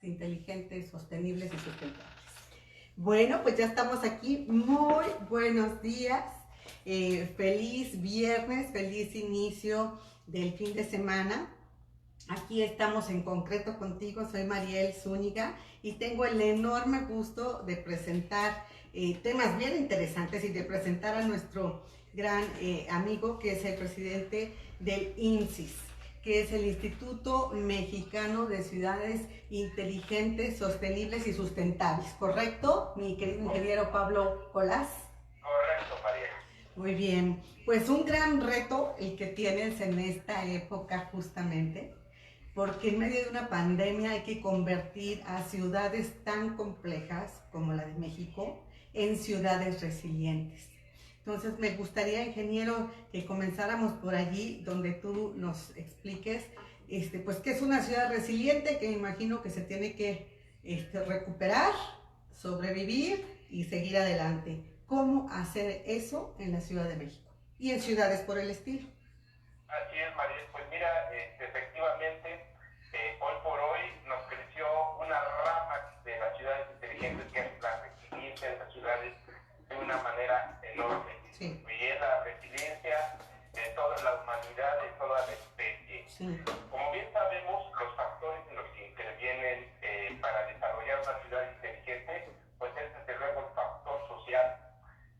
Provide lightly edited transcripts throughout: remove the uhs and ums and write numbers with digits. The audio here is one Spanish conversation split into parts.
inteligentes, sostenibles y sustentables. Bueno, pues ya estamos aquí. Muy buenos días. Feliz viernes, feliz inicio del fin de semana. Aquí estamos en concreto contigo, soy Mariel Zúñiga y tengo el enorme gusto de presentar temas bien interesantes y de presentar a nuestro gran amigo que es el presidente del INSIS, que es el Instituto Mexicano de Ciudades Inteligentes, Sostenibles y Sustentables, ¿correcto? Mi querido ingeniero Pablo Colás. Correcto, Mariel. Muy bien, pues un gran reto el que tienes en esta época justamente, porque en medio de una pandemia hay que convertir a ciudades tan complejas como la de México en ciudades resilientes. Entonces me gustaría, ingeniero, que comenzáramos por allí, donde tú nos expliques pues qué es una ciudad resiliente, que me imagino que se tiene que recuperar, sobrevivir y seguir adelante. ¿Cómo hacer eso en la Ciudad de México y en ciudades por el estilo? Así es, Mariel. Pues mira, efectivamente, hoy por hoy nos creció una rama de las ciudades inteligentes, que es la resiliencia de las ciudades, de una manera enorme. Sí. Y es la resiliencia de toda la humanidad, de toda la especie. Sí. Como bien sabemos, los factores en los que intervienen para desarrollar una ciudad inteligente, pues es desde luego el factor social,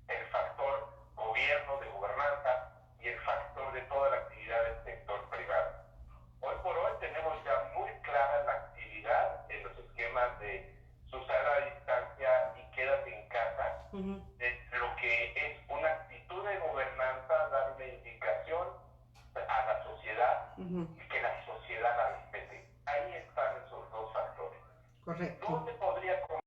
el factor gobierno, de gobernanza, y el factor de toda la actividad del sector privado. Hoy por hoy tenemos ya muy clara la actividad en los esquemas de Susana a distancia y quédate en casa, de lo que es una actitud de gobernanza, dar una indicación a la sociedad y que la sociedad la respete. Ahí están esos dos factores. Correcto. ¿Dónde podría comenzar?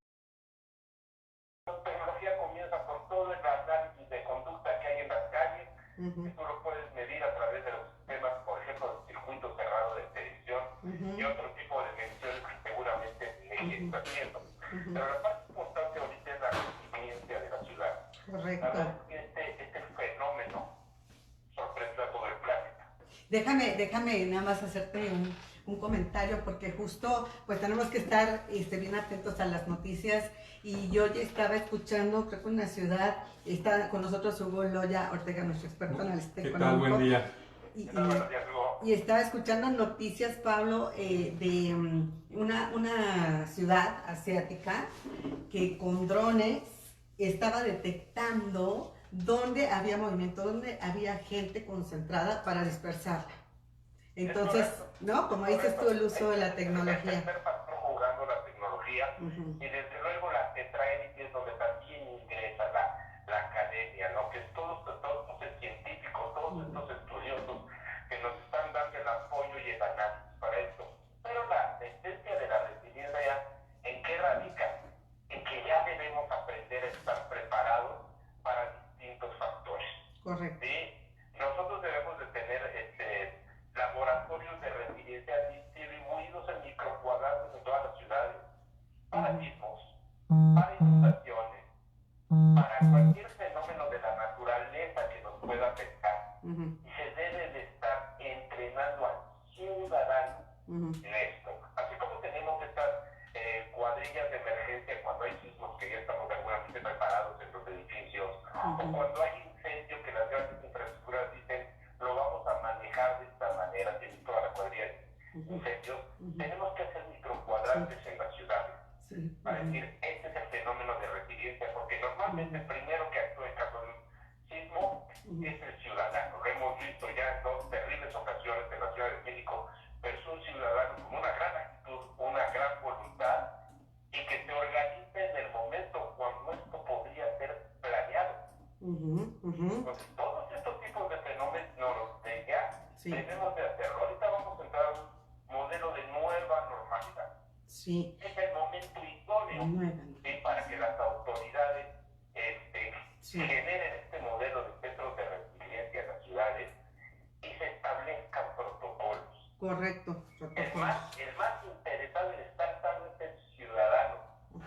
La tecnología comienza por todo el análisis de conducta que hay en las calles, que tú lo puedes medir a través de los sistemas, por ejemplo, del circuito cerrado de televisión y otro tipo de mediciones que seguramente México está haciendo. Pero la parte importante ahorita es la resiliencia de la ciudad. Correcto. A ver, este fenómeno sorprende a todo el planeta. Déjame nada más hacerte un comentario, porque justo pues tenemos que estar bien atentos a las noticias, y yo ya estaba escuchando, creo que en una ciudad, está con nosotros Hugo Loya Ortega, nuestro experto en el ¿Qué tal? Buen día. Y estaba escuchando noticias, Pablo, de una ciudad asiática que con drones estaba detectando dónde había movimiento, dónde había gente concentrada para dispersarla. Entonces, ¿no? Como dices tú, el uso de la tecnología. Es el factor jugando la tecnología, y desde luego la tetraélisis es donde también ingresa la academia, ¿no? Que todos estos científicos, todos estos estudiosos que nos están dando el apoyo y el análisis para esto. Pero la esencia de la resiliencia, ¿en qué radica? En que ya debemos aprender a estar preparados para distintos factores. Correcto. ¿Sí? Nosotros debemos de tener laboratorios de resiliencia distribuidos en microcuadrados en todas las ciudades, para sismos, para inundaciones, para cualquier fenómeno de la naturaleza que nos pueda afectar. Y se debe de estar entrenando al ciudadano en esto. Así como tenemos estas cuadrillas de emergencia cuando hay sismos, que ya estamos seguramente preparados en los edificios, o cuando hay incendio, que las grandes infraestructuras dicen lo vamos a manejar de esta manera, tiene toda la cuadrilla de incendios. Tenemos que hacer microcuadrantes en las ciudades para decir, este es el fenómeno de resiliencia, porque normalmente el primero que actúa en caso de un sismo es el ciudadano. Lo hemos visto ya en dos terribles ocasiones en la Ciudad de México, pero es un ciudadano con una gran actitud, una gran voluntad, y que se organiza en el momento cuando esto podría ser planeado. Entonces, todos estos tipos de fenómenos de ya debemos de hacerlo. Ahorita vamos a entrar a un modelo de nueva normalidad. Sí. Es el momento idóneo para que las autoridades generen este modelo de centros de resiliencia en las ciudades y se establezcan protocolos. Correcto. El más interesado en estar estable es el ciudadano.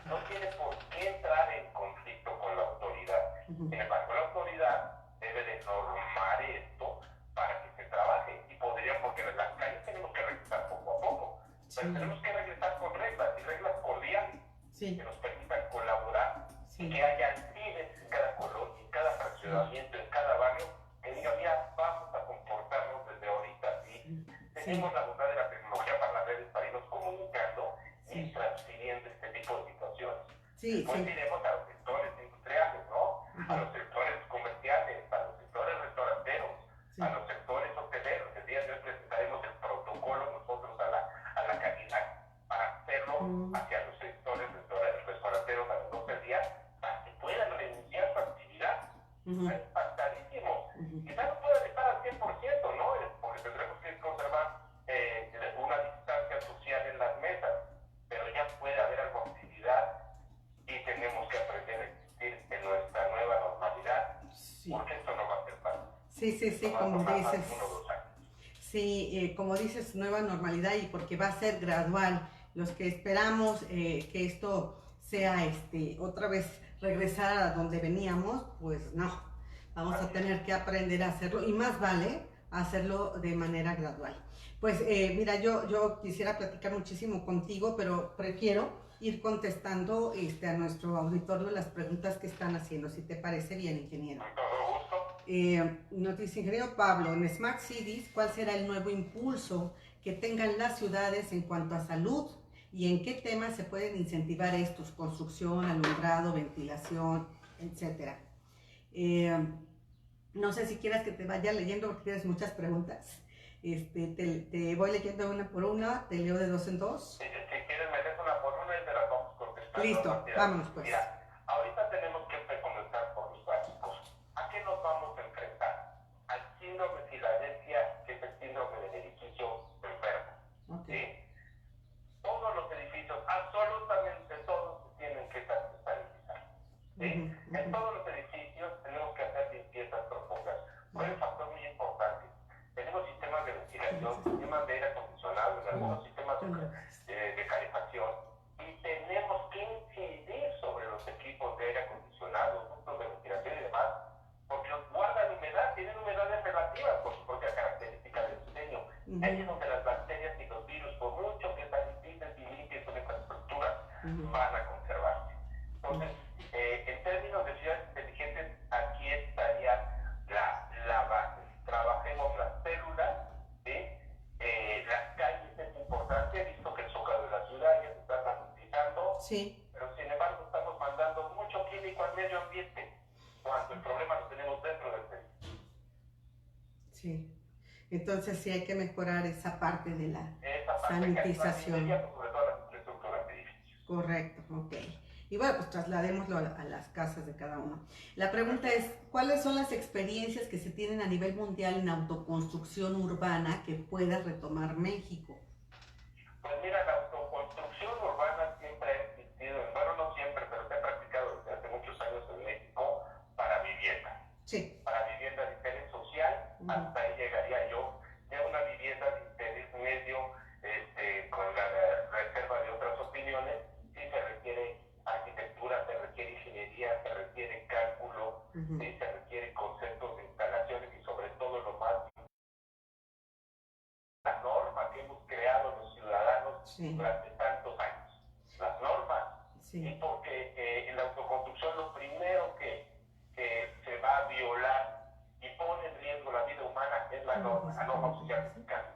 No tiene por qué entrar en conflicto con la autoridad. Sin embargo, la autoridad debe de normar esto para que se trabaje. Y podría, porque en las calles tenemos que regresar poco a poco. Pero tenemos que regresar con reglas, y reglas sí, que nos permitan colaborar sí. y que haya líderes en cada colonia, en cada fraccionamiento, en cada barrio, que digan, mira, vamos a comportarnos desde ahorita así. Tenemos la bondad de la tecnología para las redes, para irnos comunicando y transfiriendo este tipo de situaciones. Sí, Después sí. iremos a los sectores industriales, ¿no? A los sectores comerciales, a los sectores restauranteros, a los sectores hoteleros. El día de hoy presentaremos el protocolo nosotros a la calidad para hacerlo hacia los sectores restauranteros a las 12 del día para que puedan reiniciar su actividad. Está impactadísimo. Quizás no puedan estar al 100%, ¿no? Porque tendremos que conservar una distancia social en las mesas, pero ya puede haber algo actividad y tenemos que aprender a existir en nuestra nueva normalidad, porque esto no va a ser fácil. Sí, no como dices. Uno, 2 años. Sí, como dices, nueva normalidad y porque va a ser gradual. Los que esperamos que esto sea otra vez regresar a donde veníamos, pues no, vamos a tener que aprender a hacerlo y más vale hacerlo de manera gradual. Pues mira, yo quisiera platicar muchísimo contigo, pero prefiero ir contestando a nuestro auditorio las preguntas que están haciendo, si te parece bien, ingeniero. Con todo gusto. Nos dice ingeniero Pablo, en Smart Cities, ¿cuál será el nuevo impulso que tengan las ciudades en cuanto a salud? ¿Y en qué temas se pueden incentivar estos? Construcción, alumbrado, ventilación, etcétera. No sé si quieras que te vaya leyendo porque tienes muchas preguntas. Te voy leyendo una por una, te leo de dos en dos. Si quieres meter una por una y te la vamos contestando. Listo, vámonos pues. Mira, ahorita tenemos que comenzar por los básicos. ¿A qué nos vamos a enfrentar? Al síndrome de Filadelfia, que es el síndrome del edificio enfermo. Okay. ¿Sí? Todos los edificios, absolutamente todos, tienen que sanitizar. ¿Sí? En todos los edificios tenemos que hacer limpiezas profundas. Por un factor muy importante. Tenemos sistemas de ventilación, sistemas de aire acondicionado, algunos sistemas de calefacción, y tenemos que incidir sobre los equipos de aire acondicionado, ductos de ventilación y demás, porque guardan humedad, tienen humedades relativas por su propia característica de diseño. Ahí es donde las bacterias y los virus, por mucho que sanitices y limpies una infraestructura, van a conservarse. Entonces, en términos de ciudades inteligentes, aquí estaría la base. Trabajemos las células, ¿sí? Las calles es importante, he visto que el zócalo de la ciudad ya se está sanitizando, sí, pero sin embargo estamos mandando mucho químico al medio ambiente, cuando el problema lo tenemos dentro del país. Sí, entonces sí hay que mejorar esa parte de la sanitización. Sobre todo las infraestructuras de edificios. Correcto, ok. Y bueno, pues trasladémoslo a las casas de cada uno. La pregunta es, ¿cuáles son las experiencias que se tienen a nivel mundial en autoconstrucción urbana que pueda retomar México? Pues mira, la autoconstrucción urbana siempre ha existido, bueno, no siempre, pero se ha practicado desde hace muchos años en México para vivienda. Sí. Para vivienda de interés social, hasta ahí llegaría yo. Ya una vivienda de interés medio, con la reserva de otras opiniones, sí se requiere arquitectura, se requiere ingeniería, se requiere cálculo, sí se requiere conceptos de instalaciones y sobre todo lo más, la norma que hemos creado los ciudadanos durante tantos años. Las normas. Y porque en la autoconstrucción lo primero que se va a violar y pone en riesgo la vida humana es la norma social mexicana.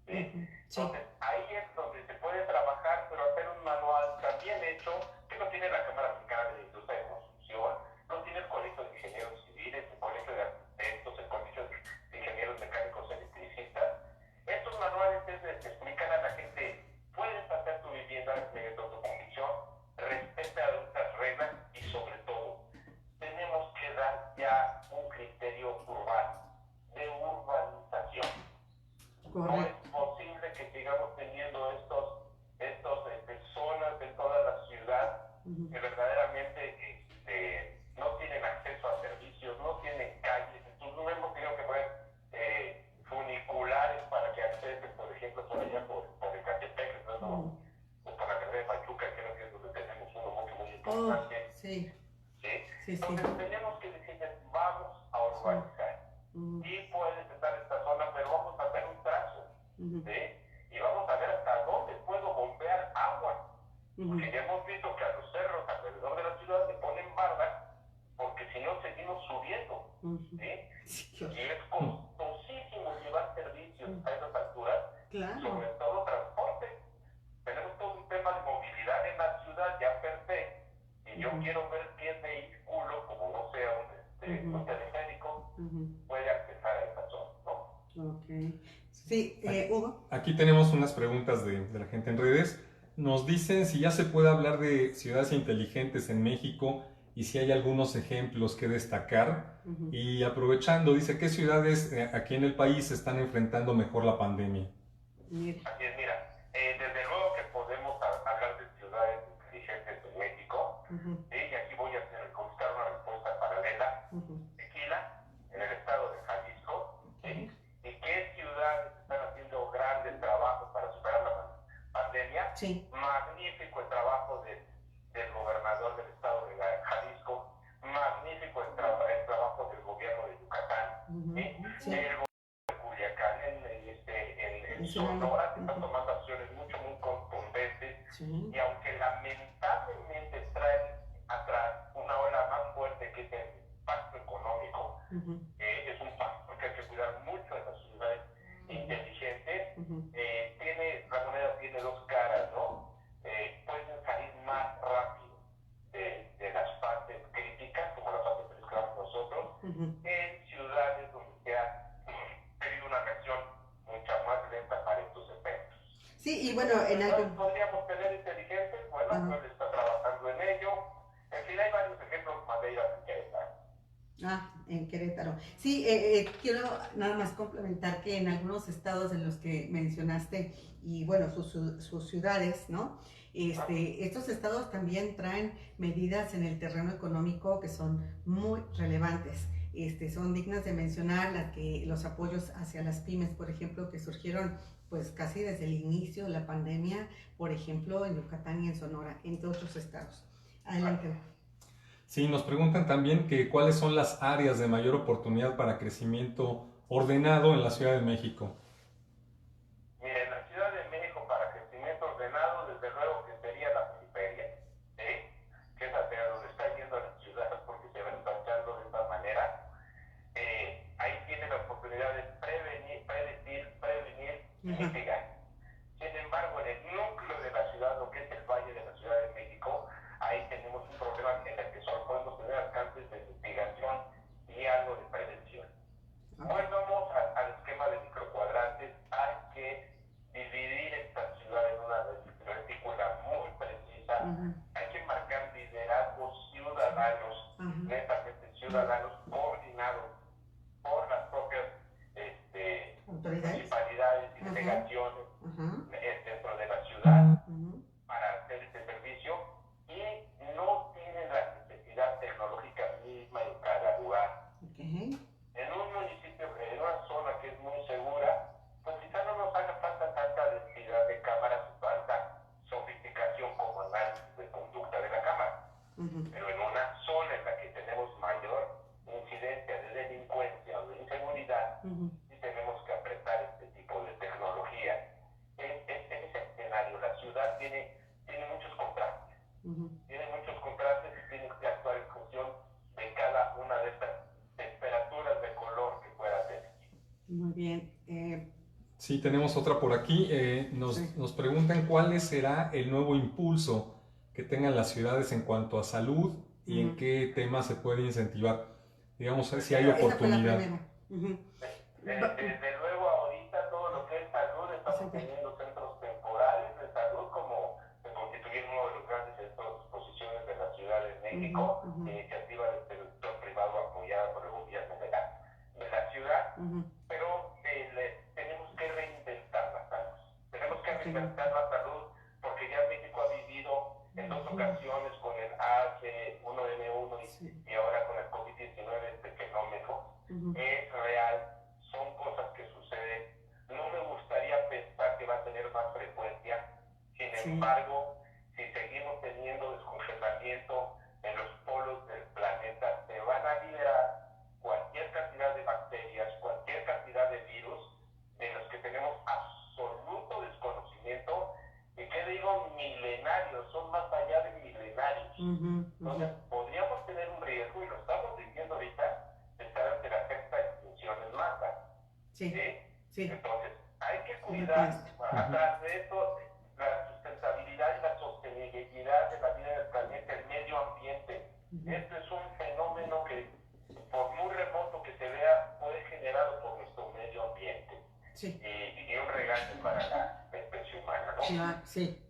¿Sí? Entonces, ahí es donde se puede trabajar, pero hacer un manual también hecho, que no tiene la Cámara Mexicana de Industria de Construcción, no tiene el Colegio de Ingenieros Civiles, el Colegio de Arquitectos, el Colegio de Ingenieros Mecánicos Electricistas. Estos manuales explican a la gente, puedes hacer tu vivienda mediante autoconstrucción, respeta otras reglas y sobre todo, tenemos que dar ya un criterio urbano, de urbanización. No es posible que sigamos teniendo estos zonas de toda la ciudad que verdaderamente no tienen acceso a servicios, no tienen calles. Entonces no hemos tenido que poner funiculares para que accesen, por ejemplo, por allá por el Catepec, ¿no? O por la carrera de Pachuca, que es donde tenemos uno muy importante. Entonces tenemos que decirles, vamos a urbanizar. Sí puedes estar en esta zona, pero vamos a hacer un trazo. ¿Sí? Y vamos a ver hasta dónde puedo bombear agua. Porque ya hemos visto que a los cerros alrededor de la ciudad se ponen bardas, porque si no seguimos subiendo, ¿sí? Y es costosísimo llevar servicios a esas alturas, sobre todo transporte. Tenemos todo un tema de movilidad en la ciudad ya per se, y yo quiero ver qué vehículo, como no sea un teleférico, puede accesar a esa zona, ¿no? Sí, Hugo. Aquí tenemos unas preguntas de la gente en redes. Nos dicen si ya se puede hablar de ciudades inteligentes en México y si hay algunos ejemplos que destacar. Y aprovechando, dice, ¿qué ciudades aquí en el país están enfrentando mejor la pandemia? Así es, mira, desde luego que podemos hablar de ciudades inteligentes en México, y aquí voy a buscar una respuesta paralela. Tequila, en el estado de Jalisco, ¿y qué ciudades están haciendo grandes trabajos para superar la pandemia? Magnífico el trabajo del gobernador del estado de Jalisco, magnífico el trabajo del gobierno de Yucatán, el gobierno de Culiacán, en Sonora, que está tomando acciones muy contundentes, y aunque lamentablemente trae atrás una ola más fuerte que es el impacto económico, es un factor que hay que cuidar mucho en las ciudades inteligentes. La moneda tiene dos caras, ¿no? Pueden salir más rápido de las fases críticas, como la fase 3 que vamos nosotros, en ciudades donde se ha tenido una reacción mucho más lenta para estos efectos. Sí, y bueno, en algo... ¿Podríamos tener inteligentes? Bueno, pues está trabajando en ello. En fin, hay varios ejemplos, Madeira, en Querétaro. En Querétaro. Sí, quiero nada más complementar que en algunos estados en los que mencionaste, y bueno, sus ciudades, ¿no? Estos estados también traen medidas en el terreno económico que son muy relevantes. Son dignas de mencionar los apoyos hacia las pymes, por ejemplo, que surgieron pues casi desde el inicio de la pandemia, por ejemplo, en Yucatán y en Sonora, entre otros estados. Adelante. Sí, nos preguntan también que cuáles son las áreas de mayor oportunidad para crecimiento ordenado en la Ciudad de México. Mira, en la Ciudad de México para crecimiento ordenado, desde luego que sería la periferia, que es hacia donde está yendo la ciudad, porque se va ensanchando de esta manera. Ahí tiene la oportunidad de prevenir y mitigar. Sin embargo, en el núcleo de la ciudad, lo que es el Valle de la Ciudad de México, ahí tenemos un problema en el que solo podemos tener alcances de mitigación y algo de prevención. Volvamos al esquema de microcuadrantes. Hay que dividir esta ciudad en una retícula muy precisa. Hay que marcar liderazgos ciudadanos, netamente ciudadanos, coordinados por las propias municipalidades y delegaciones dentro de la ciudad para hacer este servicio, y no tienen la necesidad tecnológica misma en cada lugar. En un municipio, en una zona que es muy segura, pues quizá no nos haga falta tanta densidad de cámaras, falta sofisticación como análisis de conducta de la cámara. Pero en una zona en la que tenemos mayor incidencia de delincuencia o de inseguridad, sí tenemos que apretar este tipo de tecnología. En ese escenario, la ciudad tiene muchos contrastes. Tiene muchos contrastes y tiene que actuar en función de cada una de estas temperaturas de color que pueda tener. Muy bien. Sí, tenemos otra por aquí. Nos preguntan cuál será el nuevo impulso que tengan las ciudades en cuanto a salud y en qué temas se puede incentivar. Digamos, si hay oportunidad. Desde luego, ahorita todo lo que es salud, estamos teniendo centros temporales de salud, como se constituyen uno de los grandes centros de exposiciones de la Ciudad de México, iniciativa del sector privado apoyada por el gobierno de la ciudad, pero tenemos que reinventar la salud. Tenemos que reinventar la salud porque ya México ha vivido en dos ocasiones con el H1N1 y ahora con el COVID-19 este fenómeno. Es real, son cosas que suceden. No me gustaría pensar que va a tener más frecuencia. Sin embargo, si seguimos teniendo descongelamiento en los polos del planeta, Entonces, podríamos tener un riesgo, y lo estamos viviendo ahorita, de estar ante la sexta extinción en masa. Sí, ¿Sí? sí. Entonces, hay que cuidar, atrás de eso, la sustentabilidad y la sostenibilidad de la vida del planeta, el medio ambiente. Este es un fenómeno que, por muy remoto que se vea, fue generado por nuestro medio ambiente. Sí. Y un regalo para la especie humana, ¿no? Claro, sí,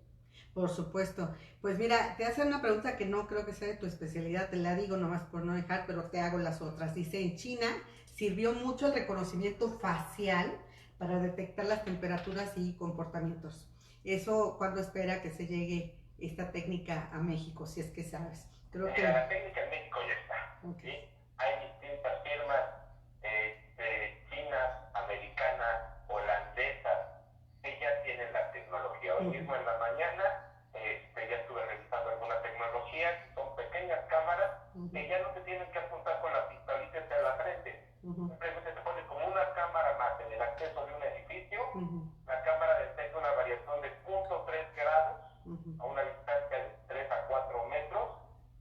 por supuesto. Pues mira, te hace una pregunta que no creo que sea de tu especialidad, te la digo nomás por no dejar, pero te hago las otras. Dice, en China sirvió mucho el reconocimiento facial para detectar las temperaturas y comportamientos. Eso, ¿cuándo espera que se llegue esta técnica a México? Si es que sabes. Creo que... La técnica en México ya está. Okay. ¿Sí? Hay distintas firmas chinas, americanas, holandesas, que ya tienen la tecnología. Hoy mismo en la mañana ya estuve revisando alguna tecnología, que son pequeñas cámaras que ya no te tienen que apuntar con la pistolita hacia la frente. Simplemente te pone como una cámara más en el acceso de un edificio. La cámara detecta una variación de 0.3 grados a una distancia de 3 a 4 metros,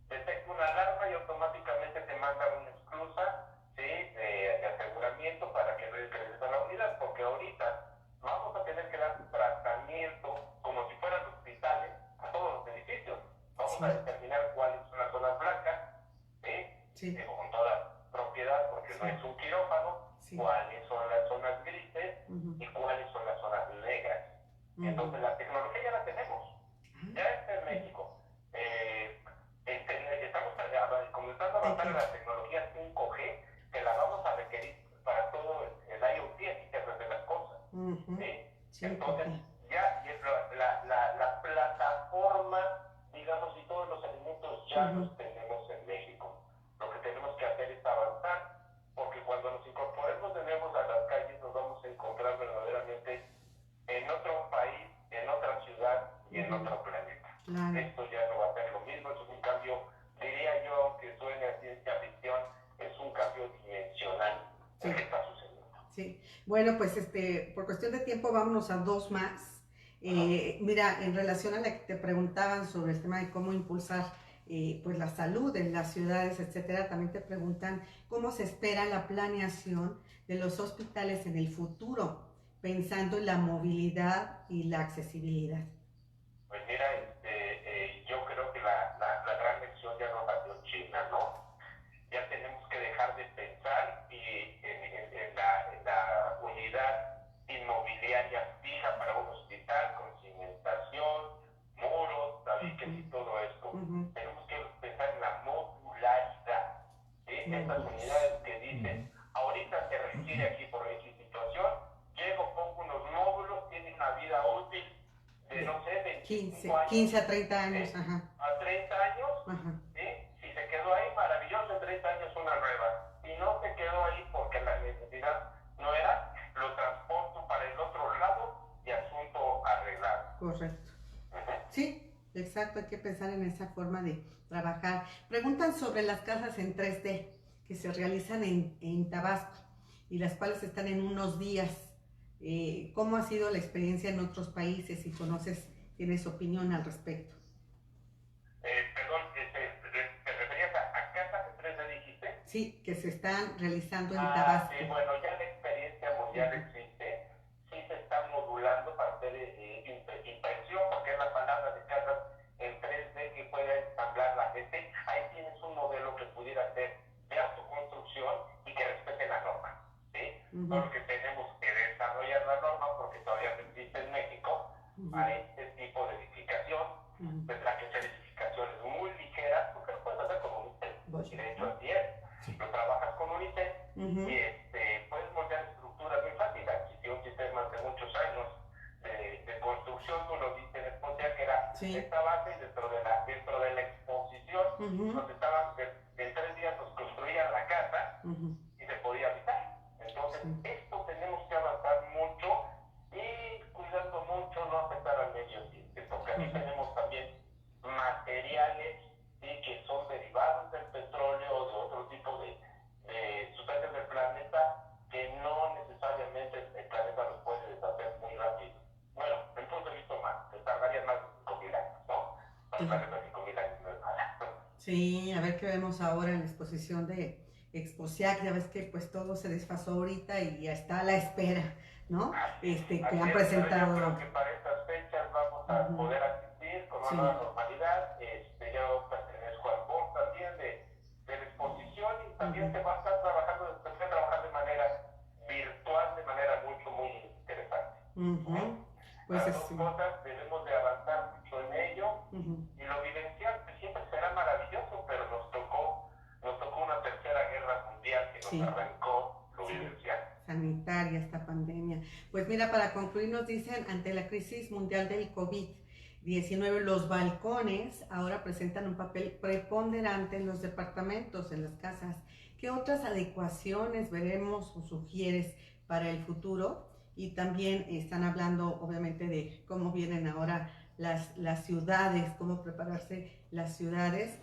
detecta una alarma y automáticamente te manda una esclusa, ¿sí?, de aseguramiento para que regreses a la unidad, porque ahorita vamos a tener que dar tratamiento como si fueran hospitales a todos los edificios. Vamos a determinar cuáles son las zonas blancas, con toda propiedad, porque no es un quirófano, cuáles son las zonas grises y cuáles son las zonas negras. Entonces la tecnología ya la tenemos, ya está en México. Estamos comenzando a avanzar en la tecnología 5G, que la vamos a requerir para todo el IoT, el Internet de las cosas. Entonces, ya la plataforma, digamos, y todos los elementos ya los tenemos en México. Lo que tenemos que hacer es avanzar, porque cuando nos incorporemos de nuevo a las calles nos vamos a encontrar verdaderamente en otro país, en otra ciudad y en otro planeta. Esto ya no va a ser lo mismo, es un cambio, diría yo, aunque suene a ciencia ficción, es un cambio dimensional que está sucediendo. Sí, bueno, pues por cuestión de tiempo vámonos a dos más. Mira, en relación a la que te preguntaban sobre el tema de cómo impulsar pues la salud en las ciudades, etcétera, también te preguntan cómo se espera la planeación de los hospitales en el futuro, pensando en la movilidad y la accesibilidad. Pues mira, yo creo que la gran lección ya nos la dio China, ¿no? Ya tenemos que dejar de pensar en la unidad inmobiliaria fija para un hospital con cimentación, muros, tabiques y todo esto. Tenemos que pensar en la modularidad. Estas unidades que dicen, ahorita se requiere aquí por X situación, llego, pongo unos módulos, tienen una vida útil de, no sé, 25 años. 15 a 30 años, a 30 años, si se quedó ahí, maravilloso, en 30 años una nueva. Si no se quedó ahí porque la necesidad no era, lo transporto para el otro lado y asunto arreglado. Correcto. Sí, exacto, hay que pensar en esa forma de trabajar. Preguntan sobre las casas en 3D que se realizan en Tabasco y las cuales están en unos días. ¿Cómo ha sido la experiencia en otros países? Si conoces, tienes opinión al respecto. Perdón, ¿te referías a casas en 3D, dijiste? Sí, que se están realizando en Tabasco. Sí, bueno, ya la experiencia mundial existe, sí se está modulando para hacer impresión, porque es la palabra de casas en 3D que puede ensamblar la gente. Ahí tienes un modelo que pudiera ser de autoconstrucción y que respete la norma, ¿sí? Porque tenemos que desarrollar la norma porque todavía no existe en México para este tipo de edificación. Tendrá que ser edificaciones muy ligeras, porque lo puedes hacer con un ITEL. Y de hecho, así es. Lo trabajas con un ITEL y puedes moldear estructuras muy fáciles. Existió un sistema hace muchos años de construcción, tú lo viste en Escocia, que era esta base y dentro de la exposición, nos estaban, en 3 días nos construían la casa y se podía habitar. Entonces, esto tenemos que avanzar mucho y cuidando mucho no afectar al medio ambiente, porque aquí tenemos también materiales que son derivados del petróleo o de otro tipo de sustancias del planeta que no necesariamente el planeta los puede deshacer muy rápido. Bueno, el punto de vista más, se tardaría más de 5.000 años, ¿no? El planeta 5.000 años no es nada. Sí, a ver qué vemos ahora en la exposición de Exposiac. Ya ves que pues todo se desfasó ahorita y ya está a la espera, ¿no? Que Así han es, pero yo presentado. creo que para estas fechas vamos a poder asistir con una Sí. nueva normalidad. Yo pertenezco al board también de la exposición y también se va a estar trabajando, se puede trabajar de manera virtual, de manera muy interesante. Pues Las dos cosas debemos de avanzar mucho en ello y lo vivencial pues, siempre será maravilloso, pero nos tocó una tercera guerra mundial que nos arrancó lo vivencial. Sanitaria esta pandemia. Pues mira, para concluir nos dicen, ante la crisis mundial del COVID-19, los balcones ahora presentan un papel preponderante en los departamentos, en las casas. ¿Qué otras adecuaciones veremos o sugieres para el futuro? Y también están hablando obviamente de cómo vienen ahora las ciudades, cómo prepararse las ciudades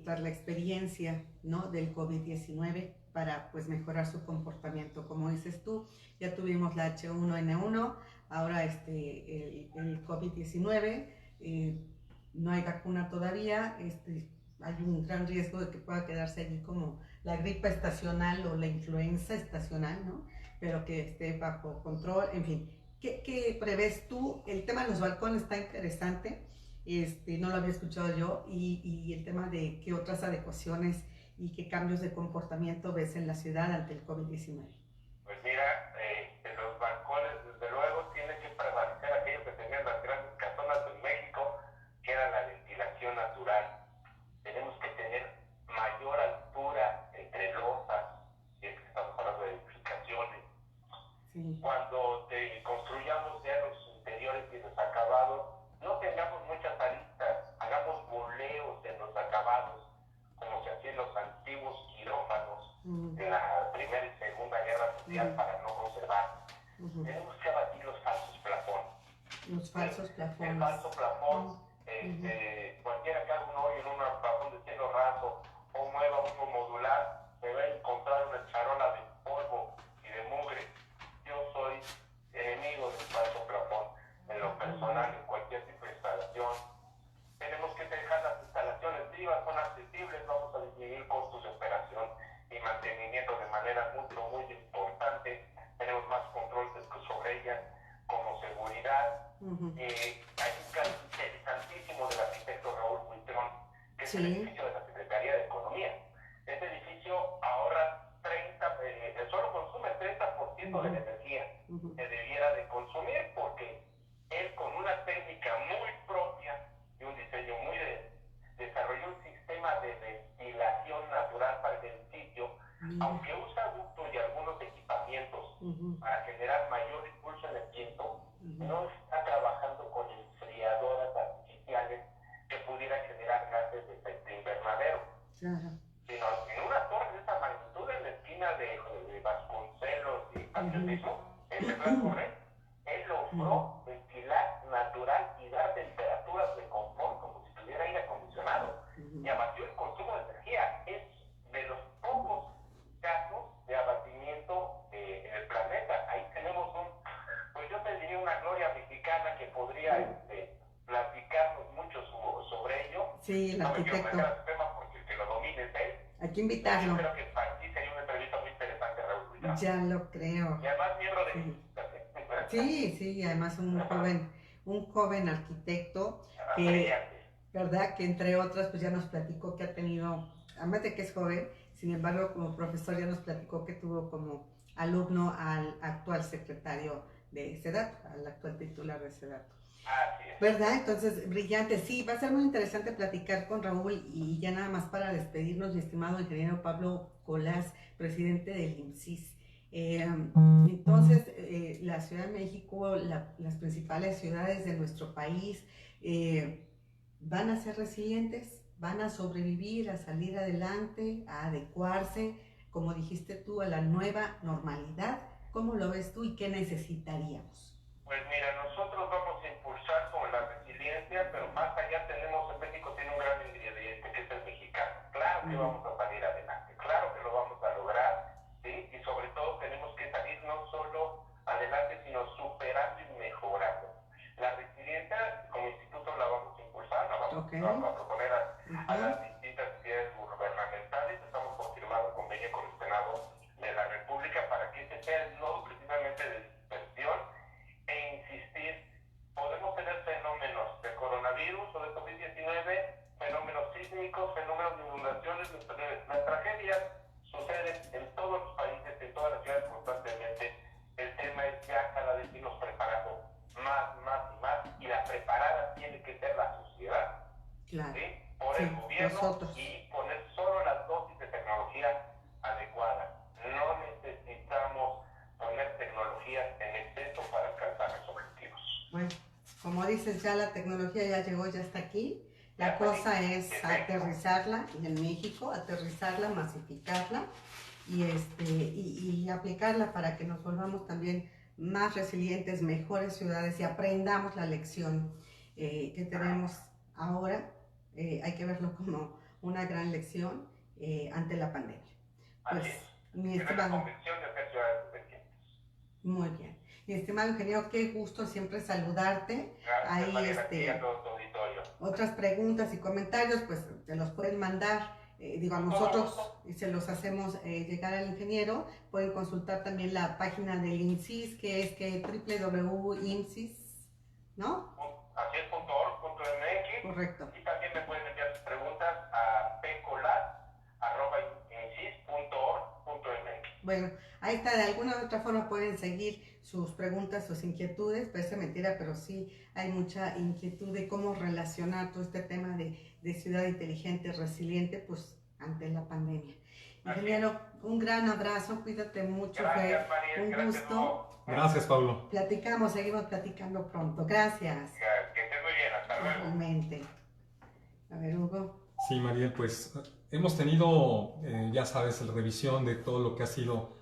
tras la experiencia, ¿no?, del COVID-19 para pues mejorar su comportamiento. Como dices tú, ya tuvimos la H1N1, ahora el COVID-19, no hay vacuna todavía, hay un gran riesgo de que pueda quedarse allí como la gripa estacional o la influenza estacional, ¿no? Pero que esté bajo control, en fin. ¿Qué prevés tú? El tema de los balcones está interesante, no lo había escuchado yo, y el tema de qué otras adecuaciones y qué cambios de comportamiento ves en la ciudad ante el COVID-19. Pues mira, los balcones desde luego tienen que prevalecer aquello que tenían las grandes casonas en México, que era la ventilación natural. Tenemos que tener mayor altura entre losas, si es que estamos hablando de edificaciones. Sí. Cuando construyamos ya los interiores y los acabados, no tengamos muchas aristas, hagamos boleos en los acabados, como se hacía en los antiguos quirófanos de la Primera y Segunda Guerra Mundial para no conservar. Tenemos que abatir los falsos plafones. Los falsos plafones. El falso plafón, cualquiera que haga un hoyo en un plafón de cielo raso o mueva uno modular, se va a encontrar una charola de polvo y de mugre. Yo soy enemigo del falso plafón en lo personal, en cualquier tipo de instalación. Tenemos que dejar las instalaciones vivas, son accesibles, vamos a disminuir costos de operación y mantenimiento de manera muy importante. Tenemos más control sobre ellas, como seguridad. Hay un caso interesantísimo del arquitecto Raúl Buitrón, que es el edificio de la Secretaría de Economía. Este edificio ahorra solo consume el 30% de la energía que debiera de consumir, porque él con una técnica muy propia y un diseño desarrolló un sistema de ventilación natural para el edificio, aunque usa ductos y algunos equipamientos para generar mayor impulso en el viento, no está trabajando con enfriadoras artificiales que pudieran generar gases de efecto invernadero, sino en una torre de esa magnitud en la esquina de Vasconcelos y Patriotismo, en el Gran Torre, él logró ventilar natural y dar temperaturas de confort como si tuviera aire acondicionado y abatió el consumo de energía. Es de los pocos casos de abatimiento en el planeta. Ahí tenemos pues yo te diría una gloria mexicana que podría platicarnos mucho sobre ello. Sí, el arquitecto. No me quiero meter a su tema porque el que lo domine es él. Hay que invitarlo. Yo creo que para ti sería una entrevista muy interesante, Raúl. Ya lo creo. Y además miembro de Sí, además un joven arquitecto que, ¿verdad? Que entre otras pues ya nos platicó que ha tenido, además de que es joven, sin embargo como profesor ya nos platicó que tuvo como alumno al actual secretario de SEDATU, al actual titular de SEDATU. ¿Verdad? Entonces, brillante. Sí, va a ser muy interesante platicar con Raúl y ya nada más para despedirnos, mi estimado ingeniero Pablo Colás, presidente del IMSIS. Entonces, la Ciudad de México, las principales ciudades de nuestro país van a ser resilientes, van a sobrevivir, a salir adelante, a adecuarse, como dijiste tú, a la nueva normalidad. ¿Cómo lo ves tú y qué necesitaríamos? Pues mira, nosotros vamos a impulsar con la resiliencia, pero más allá en México tiene un gran ingrediente que es el mexicano. Claro que vamos a salir adelante, claro que lo vamos a lograr, ¿sí? Y sobre todo tenemos que salir no solo adelante, sino superando y mejorando. La resiliencia como instituto la vamos a impulsar, la vamos a proponer a las distintas entidades gubernamentales. Estamos confirmando un convenio con el Senado de la República para que este sea el nodo precisamente de dispersión e insistir. Podemos tener fenómenos de coronavirus o de COVID-19, fenómenos sísmicos, fenómenos de inundaciones. Las tragedias suceden en todos los países, en todas las ciudades constantemente. El tema es ya cada vez irnos preparando más y más, y la preparada tiene que ser la sociedad, Claro. ¿sí? Por el gobierno, nosotros. y poner solo las dosis de tecnología adecuadas. No necesitamos poner tecnologías en exceso para alcanzar los objetivos. Bueno, como dices, ya la tecnología ya llegó, ya está aquí. La cosa es aterrizarla en México, aterrizarla, masificarla y aplicarla para que nos volvamos también más resilientes, mejores ciudades y aprendamos la lección que tenemos ahora. Hay que verlo como una gran lección ante la pandemia. Pues, mi Tener la estimado, convicción de hacer ciudades dependientes. muy bien. Mi estimado ingeniero, qué gusto siempre saludarte. Gracias, Ahí, Mariela, a ti y a todo tu auditorio. otras preguntas y comentarios, pues te los pueden mandar, a nosotros y se los hacemos llegar al ingeniero. Pueden consultar también la página del INSIS, que es www.imsis, ¿no? Así es, .org.mx. Correcto. Y también me pueden enviar sus preguntas a pecolas@insis.org.mx. Bueno, ahí está, de alguna u otra forma pueden seguir sus preguntas, sus inquietudes. Parece mentira, pero sí hay mucha inquietud de cómo relacionar todo este tema de ciudad inteligente, resiliente, pues ante la pandemia. Ingeniero, un gran abrazo, cuídate mucho, Gracias, fue Mariel, un gracias, gusto. Hugo. Gracias, Pablo. Seguimos platicando pronto. Gracias. Que estés muy bien, hasta luego. Igualmente. A ver, Hugo. Sí, Mariel, pues hemos tenido, ya sabes, la revisión de todo lo que ha sido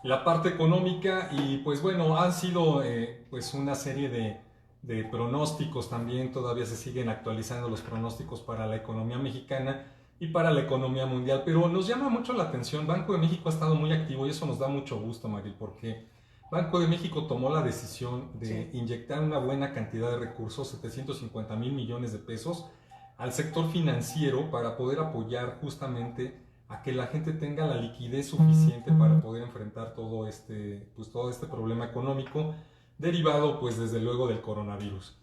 la parte económica y pues bueno, han sido pues una serie de pronósticos también, todavía se siguen actualizando los pronósticos para la economía mexicana y para la economía mundial, pero nos llama mucho la atención, Banco de México ha estado muy activo y eso nos da mucho gusto, Mariel, porque Banco de México tomó la decisión de inyectar una buena cantidad de recursos, 750,000 millones de pesos, al sector financiero para poder apoyar justamente a que la gente tenga la liquidez suficiente para poder enfrentar todo este problema económico derivado pues desde luego del coronavirus.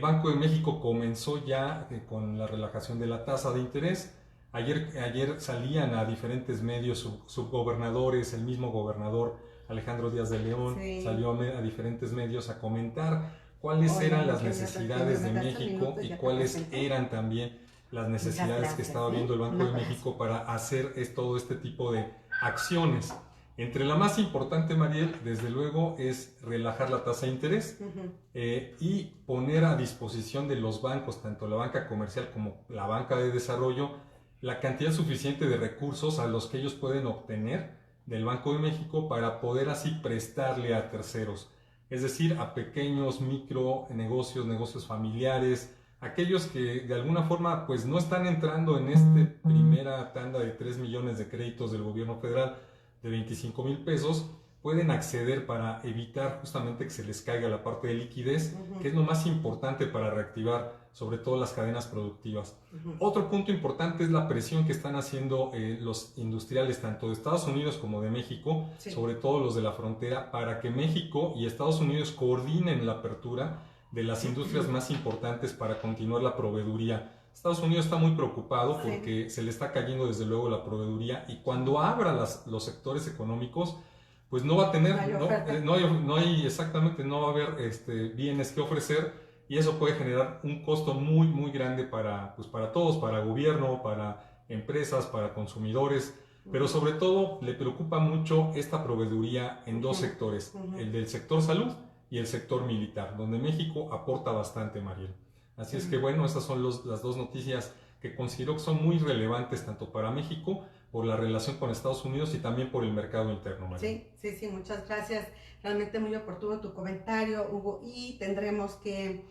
Banco de México comenzó ya con la relajación de la tasa de interés. Ayer salían a diferentes medios subgobernadores, el mismo gobernador Alejandro Díaz de León salió a diferentes medios a comentar cuáles eran las necesidades de México y cuáles eran también las necesidades que estaba viendo el Banco de México para hacer todo este tipo de acciones. Entre la más importante, Mariel, desde luego, es relajar la tasa de interés y poner a disposición de los bancos, tanto la banca comercial como la banca de desarrollo, la cantidad suficiente de recursos a los que ellos pueden obtener del Banco de México para poder así prestarle a terceros, es decir, a pequeños micronegocios, negocios familiares, aquellos que de alguna forma pues no están entrando en esta primera tanda de 3 millones de créditos del gobierno federal de 25,000 pesos, pueden acceder para evitar justamente que se les caiga la parte de liquidez, que es lo más importante para reactivar sobre todo las cadenas productivas. Otro punto importante es la presión que están haciendo los industriales tanto de Estados Unidos como de México, sobre todo los de la frontera, para que México y Estados Unidos coordinen la apertura de las industrias más importantes para continuar la proveeduría. Estados Unidos está muy preocupado porque se le está cayendo desde luego la proveeduría y cuando abra los sectores económicos, pues no va a tener, no va a haber bienes que ofrecer y eso puede generar un costo muy, muy grande para todos, para el gobierno, para empresas, para consumidores, pero sobre todo le preocupa mucho esta proveeduría en dos sectores, el del sector salud y el sector militar, donde México aporta bastante, Mariel. Así es que bueno, esas son las dos noticias que considero que son muy relevantes tanto para México por la relación con Estados Unidos y también por el mercado interno, Mariel. Sí, muchas gracias. Realmente muy oportuno tu comentario, Hugo, y tendremos que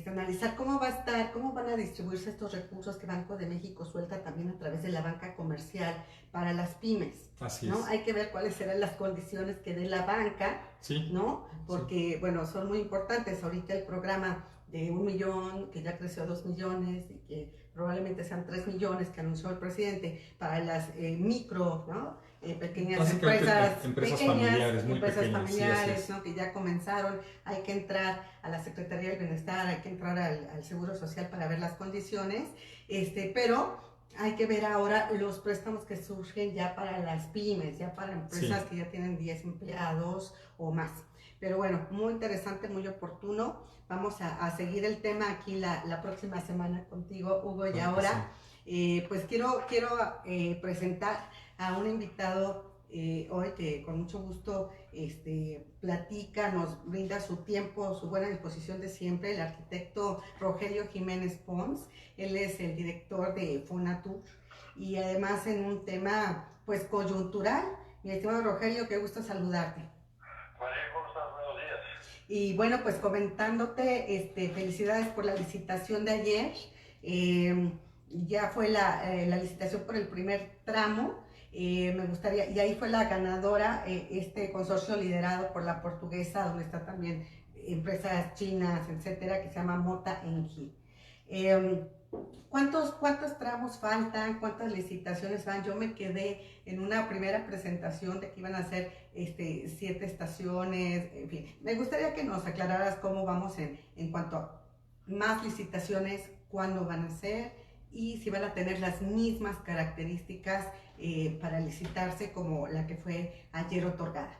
analizar cómo va a estar, cómo van a distribuirse estos recursos que Banco de México suelta también a través de la banca comercial para las pymes. Así ¿no? es. Hay que ver cuáles serán las condiciones que dé la banca, ¿no? Porque, bueno, son muy importantes. Ahorita el programa de 1 millón, que ya creció a 2 millones y que probablemente sean 3 millones que anunció el presidente para las micro, ¿no? Pequeñas Básicamente, empresas familiares, pequeñas, muy empresas pequeñas, sí, así familiares, es. ¿no? Que ya comenzaron, hay que entrar a la Secretaría del Bienestar, hay que entrar al Seguro Social para ver las condiciones, pero hay que ver ahora los préstamos que surgen ya para las pymes, ya para empresas Sí. que ya tienen 10 empleados o más. Pero bueno, muy interesante, muy oportuno. Vamos a seguir el tema aquí la próxima semana contigo, Hugo. Y ahora, pues quiero presentar a un invitado hoy que con mucho gusto platica, nos brinda su tiempo, su buena disposición de siempre, el arquitecto Rogelio Jiménez Pons. Él es el director de Fonatur y además en un tema pues coyuntural. Mi estimado Rogelio, qué gusto saludarte. María, ¿cómo estás? Buenos días. Y bueno, pues comentándote, felicidades por la licitación de ayer. Ya fue la licitación por el primer tramo. Me gustaría, y ahí fue la ganadora, este consorcio liderado por la portuguesa, donde está también empresas chinas, etcétera, que se llama Mota Engie. ¿Cuántos tramos faltan? ¿Cuántas licitaciones van? Yo me quedé en una primera presentación de que iban a ser 7 estaciones, en fin. Me gustaría que nos aclararas cómo vamos en cuanto a más licitaciones, cuándo van a ser y si van a tener las mismas características para licitarse como la que fue ayer otorgada.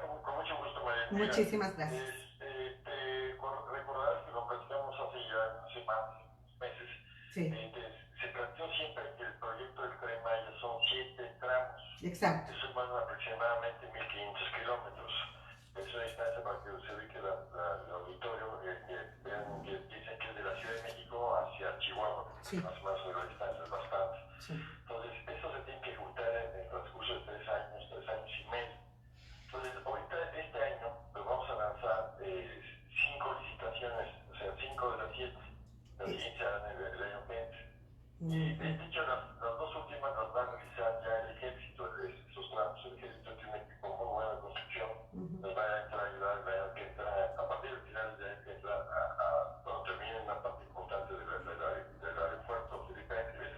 Con mucho gusto, María. Muchísimas gracias. Recordarás que lo platicamos hace más meses. Sí. Se planteó siempre que el proyecto del Tren Maya son 7 tramos. Exacto. Que suman aproximadamente 1.500 kilómetros. Es una distancia para que se ubique el auditorio, vean que dicen que es de la Ciudad de México hacia Chihuahua. Sí. Más o menos la distancia es bastante. Sí. Entonces, eso se tiene que juntar en el transcurso de 3 años y medio. Entonces, ahorita este año pues vamos a lanzar 5 licitaciones, o sea, 5 de las 7. Las siguientes serán el año que entra. Y de hecho, las 2 últimas las va a realizar ya el ejército, esos tramos. El ejército tiene un equipo muy bueno de construcción, nos va a entrar a ayudar el año que entra, a partir del final del año que entra, cuando termine una parte importante del aeropuerto Felipe Ángeles,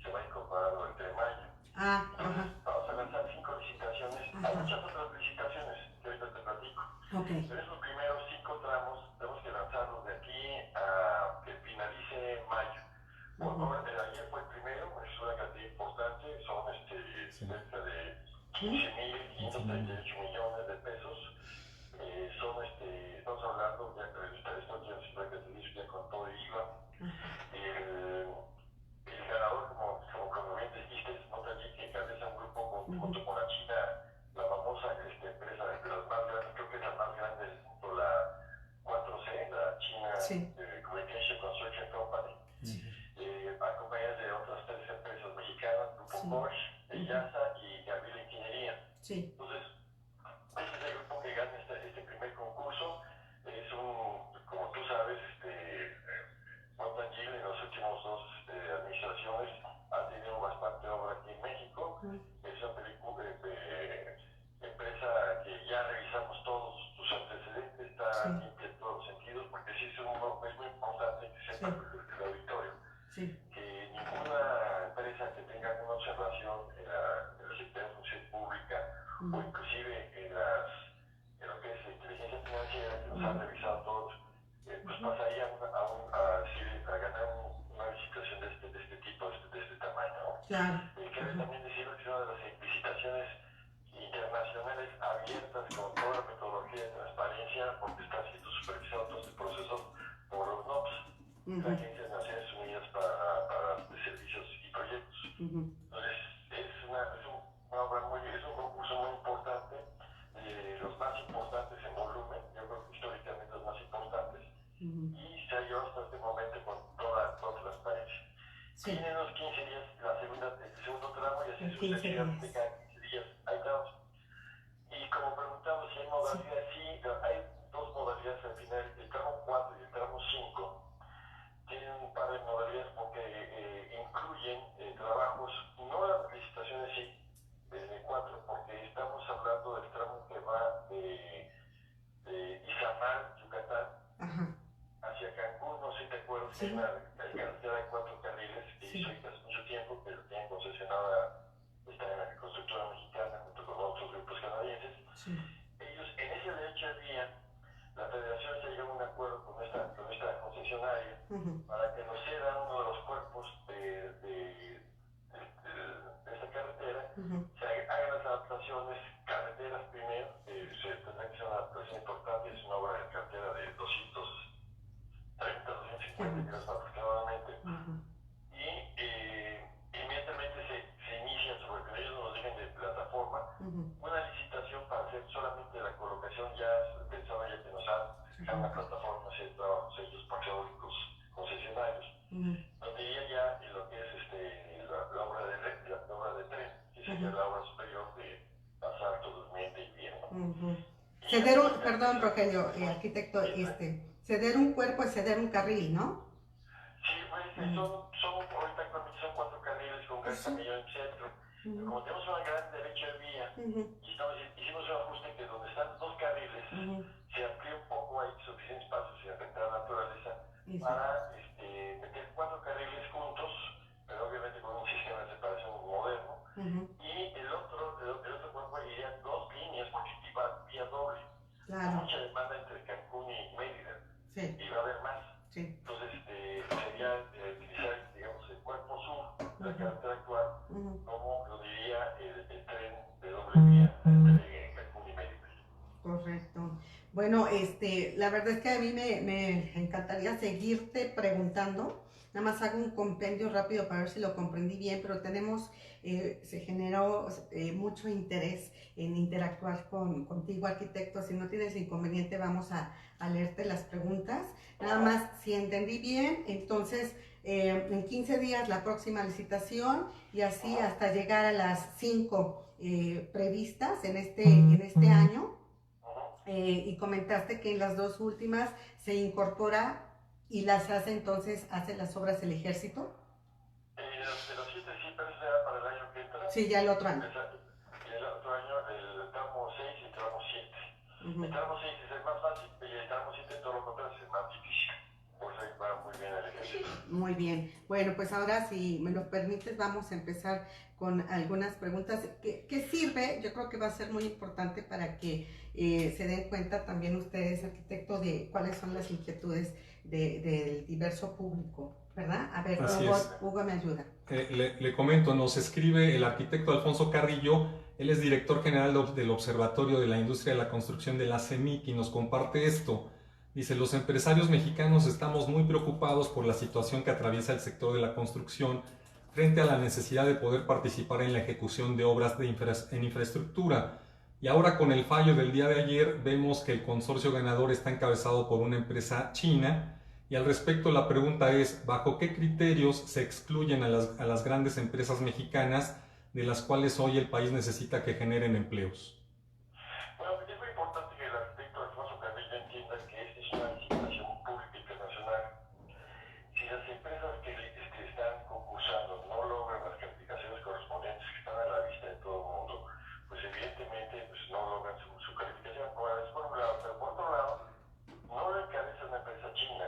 se va a incorporar el Tren Maya. Entonces, vamos a lanzar 5 licitaciones. Hay muchas otras licitaciones que ahorita te platico. Okay. Pero esos primeros 5 tramos tenemos que lanzarlos de aquí a que finalice mayo. Ayer fue el primero, es una cantidad importante, son cerca de 15.538 millones de pesos. Estamos hablando, ya esto ya con todo el IVA. El ganador, como bien dijiste, es Mota Engie, que encabeza un grupo junto con la China, la famosa empresa de las más grandes, creo que es la más grande del mundo, la 4C, la China Communication Construction Company, acompañada de otras 3 empresas mexicanas, Grupo Bosch, Yasa y Gabriel Ingeniería. Sí. Entonces, este es el grupo que gana este primer concurso. Es como tú sabes, Mota Engie en las últimas 2 administraciones ha tenido bastante obra aquí en México. Es una empresa que ya revisamos todos sus antecedentes, está limpia en todos los sentidos, porque sí es muy importante que sepa el auditorio que ninguna empresa que tenga alguna observación en la Secretaría de Función Pública o inclusive en lo que es inteligencia financiera, que nos han revisado todos, pues pasaría a ganar una licitación de este tipo, de este tamaño, ¿no? Claro. Quiero también decirlo que es una de las licitaciones internacionales abiertas con toda la metodología de transparencia, porque está siendo supervisado todo este proceso por los NOPS, la Agencia de Naciones Unidas para Servicios y Proyectos. Entonces, es un concurso muy importante, los más importantes en volumen, yo creo que históricamente los más importantes, y se ha llevado hasta este momento con toda transparencia. Tienen unos 15 días el segundo tramo y así sucesivamente cada 15 días hay tramos. Y como preguntamos si hay modalidades, sí, hay 2 modalidades al final, el tramo 4 y el tramo 5. Tienen un par de modalidades porque incluyen trabajos, no las licitaciones desde el 4, porque estamos hablando del tramo que va de Izamal, Yucatán, hacia Cancún. No sé si te acuerdas que hay una carretera Ujú. Y Ceder un, así, perdón, Rogelio, arquitecto, ceder un cuerpo es ceder un carril, ¿no? sí, pues ahorita actualmente son 4 carriles con gran Sí. camellón en centro. Ujú. Como tenemos una gran derecha vía, Ujú. y hicimos un ajuste que donde están 2 carriles, Ujú. se amplía un poco, hay suficientes espacios y afecta a la naturaleza, Eso. para meter 4 carriles juntos, pero obviamente con un sistema de separación moderno. Ujú. Y el otro cuerpo iría 2 líneas, porque iba vía doble. Claro. Mucha demanda entre Cancún y Mérida, Sí. y va a haber más. Sí. Entonces, sería utilizar, digamos, el cuerpo sur de la Ujú. carretera actual, Ujú. como lo diría el tren de doble vía entre Cancún y Mérida. Correcto. Bueno, la verdad es que a mí me encantaría seguirte preguntando. Nada más hago un compendio rápido para ver si lo comprendí bien, pero se generó mucho interés en interactuar contigo, arquitecto. Si no tienes inconveniente, vamos a leerte las preguntas. Nada más, si entendí bien, entonces en 15 días la próxima licitación y así hasta llegar a las 5 previstas en este año. Y comentaste que en las 2 últimas se incorpora y las hace las obras el ejército. De los 7 sí, pero eso será para el año que entra. Sí, ya el otro año. Y el otro año el tramo 6 y el tramo 7. Uh-huh. El tramo 6 es el más fácil y el tramo 7 todo lo contrario es el más difícil. Por eso va muy bien el ejército. Muy bien. Bueno, pues ahora si me lo permites vamos a empezar con algunas preguntas. ¿Qué sirve? Yo creo que va a ser muy importante para que se den cuenta también ustedes, arquitecto, de cuáles son las inquietudes del diverso público, ¿verdad? A ver, Hugo me ayuda. Le comento, nos escribe el arquitecto Alfonso Carrillo, él es director general del Observatorio de la Industria de la Construcción de la CEMIC y nos comparte esto. Dice, los empresarios mexicanos estamos muy preocupados por la situación que atraviesa el sector de la construcción frente a la necesidad de poder participar en la ejecución de obras en infraestructura. Y ahora con el fallo del día de ayer vemos que el consorcio ganador está encabezado por una empresa china. Y al respecto la pregunta es, ¿bajo qué criterios se excluyen a las grandes empresas mexicanas de las cuales hoy el país necesita que generen empleos? Bueno, es muy importante que el arquitecto Alfonso Carrillo entienda que esta es una licitación pública internacional. Si las empresas que están concursando no logran las calificaciones correspondientes que están a la vista de todo el mundo, pues evidentemente no logran su calificación. Ahora, es por un lado, pero por otro lado, no lo encabeza una empresa china.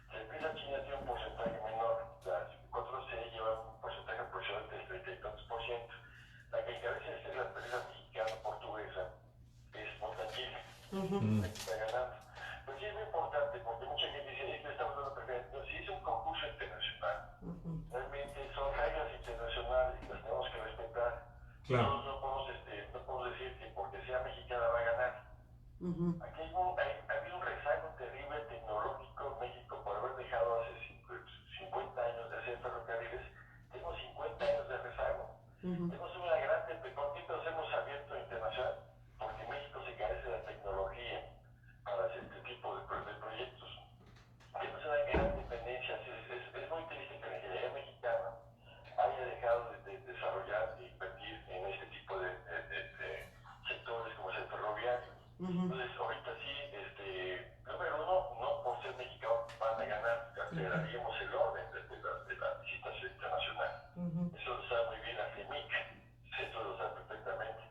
La empresa china tiene un porcentaje menor, las 4C llevan un porcentaje aproximadamente del 30 y tantos por ciento. La que encabeza es la empresa mexicana-portuguesa, que es Montanjil, la que está ganando. Pues sí es muy importante, porque mucha gente dice, es que estamos dando preferencia. No, si es un concurso internacional, realmente son reglas internacionales y las tenemos que respetar. Claro. Nosotros no podemos decir que porque sea mexicana va a ganar. Aquí ha habido un rezago terrible tecnológico en México por haber dejado hace 50 años de hacer ferrocarriles. Tenemos 50 años de rezago. Tenemos una gran ¿por qué nos hemos abierto internacional? Porque México se carece de la tecnología para hacer este tipo de proyectos. Tenemos una gran dependencia. Es muy triste que la ingeniería mexicana haya dejado de desarrollar e invertir en este tipo de sectores como es el ferroviario. Entonces, ahorita sí, número uno, no por ser mexicano van a ganar, alteraríamos el orden de la licitación internacional. Eso lo sabe muy bien la CEMIC, eso lo sabe perfectamente.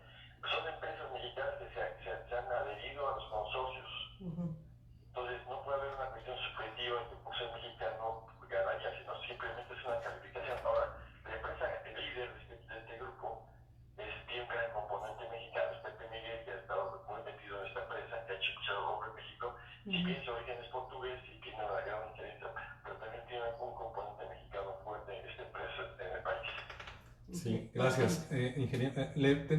Son empresas mexicanas que se han adherido a los consorcios. Entonces, no puede haber una cuestión subjetiva que por ser mexicano ganaría, sino simplemente es una calificación. Ahora, la empresa líder de este grupo tiene un gran componente mexicano, es Pepe Miguel, que ha estado muy metido en esta empresa, que ha hecho mucha obra en México. Si bien su origen es portugués y tiene una gran diferencia, pero también tiene un componente mexicano fuerte en esta empresa en el país. Sí, gracias, ingeniero.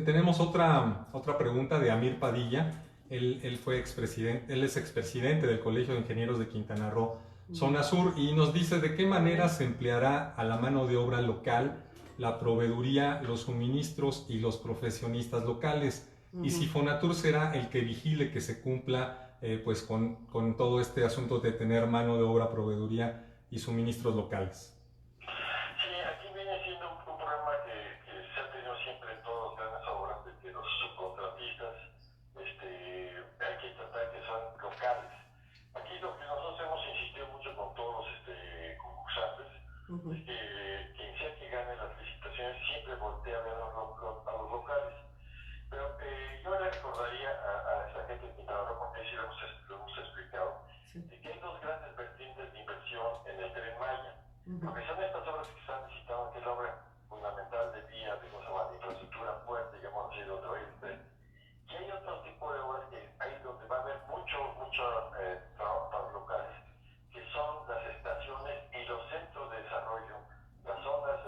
Tenemos otra pregunta de Amir Padilla. Él es expresidente del Colegio de Ingenieros de Quintana Roo, Zona Sur, y nos dice de qué manera se empleará a la mano de obra local, la proveeduría, los suministros y los profesionistas locales. Y si Fonatur será el que vigile que se cumpla pues con todo este asunto de tener mano de obra, proveeduría y suministros locales. Sí, aquí viene siendo un problema que se ha tenido siempre en todas las grandes obras, de que los subcontratistas Ujú. Quien sea que gane las licitaciones siempre voltea a ver a los locales. Pero yo le recordaría a esta gente de Quintana Roo, porque sí lo hemos explicado, Sí. de que hay dos grandes vertientes de inversión en el Tren Maya. Ujú. Porque son estas obras que están licitando, que es la obra fundamental de vía, de infraestructura fuerte, digamos así, donde va a ir el tren. Y hay otro tipo de obras que ahí donde va a haber mucho trabajo para los locales, que son las estaciones y los centros de desarrollo, las zonas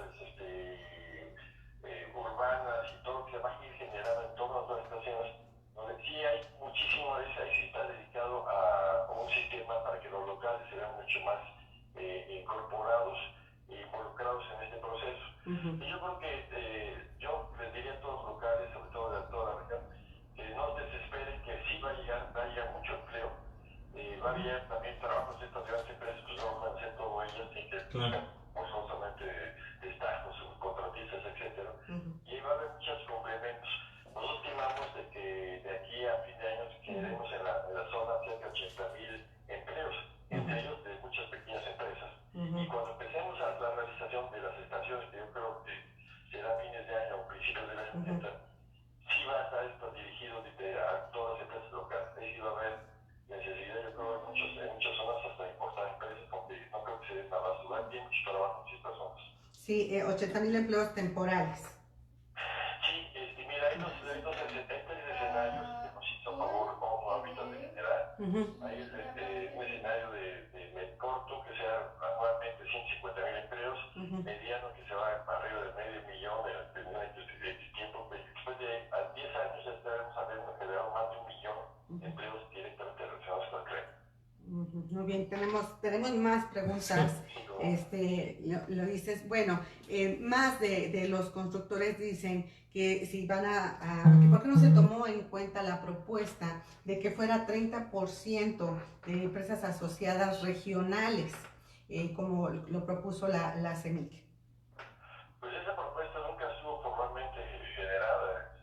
urbanas y todo lo que va a ir generando en torno a las estaciones, donde sí hay muchísimo de eso, ahí sí está dedicado a un sistema para que los locales se vean mucho más incorporados e involucrados en este proceso. Ujú. Y yo creo que yo les diría a todos los locales, sobre todo de toda la región, que no desesperen, que sí va a llegar mucho empleo, va a llegar también trabajos de estas grandes empresas, pues no van a ser todo ellas, y que buscan forzosamente destacos, subcontratistas, etcétera. Ujú. Y va a haber muchos complementos. Nosotros estimamos de que de aquí a fin de año generemos en la zona cerca de 80,000 empleos, entre ellos de muchas pequeñas empresas. Ujú. Y cuando empecemos a la realización de las estaciones, que yo creo que será fines de año o principios del año que entra, sí va a estar esto dirigido a todas las empresas locales. Ahí sí va a haber necesidad, yo creo, en muchas zonas hasta importar empresas, porque no creo que se den abasto. Hay mucho trabajo en estas zonas. Sí, 80,000 empleos temporales. Sí, mira, hay tres escenarios que nos hizo favor, como ahorita de general. Ujú. Hay un escenario de corto, que sea anualmente 150,000 empleos, Ujú. mediano, que se va arriba de medio millón de tiempo. Después de 10 años ya estaremos habiendo generado más de 1,000,000 de empleos directamente relacionados con el tren. Ujú. Muy bien, tenemos más preguntas. Lo dices, bueno, más de los constructores dicen que si van que ¿por qué no se tomó en cuenta la propuesta de que fuera 30% de empresas asociadas regionales, como lo propuso la CEMIC? Pues esa propuesta nunca estuvo formalmente generada.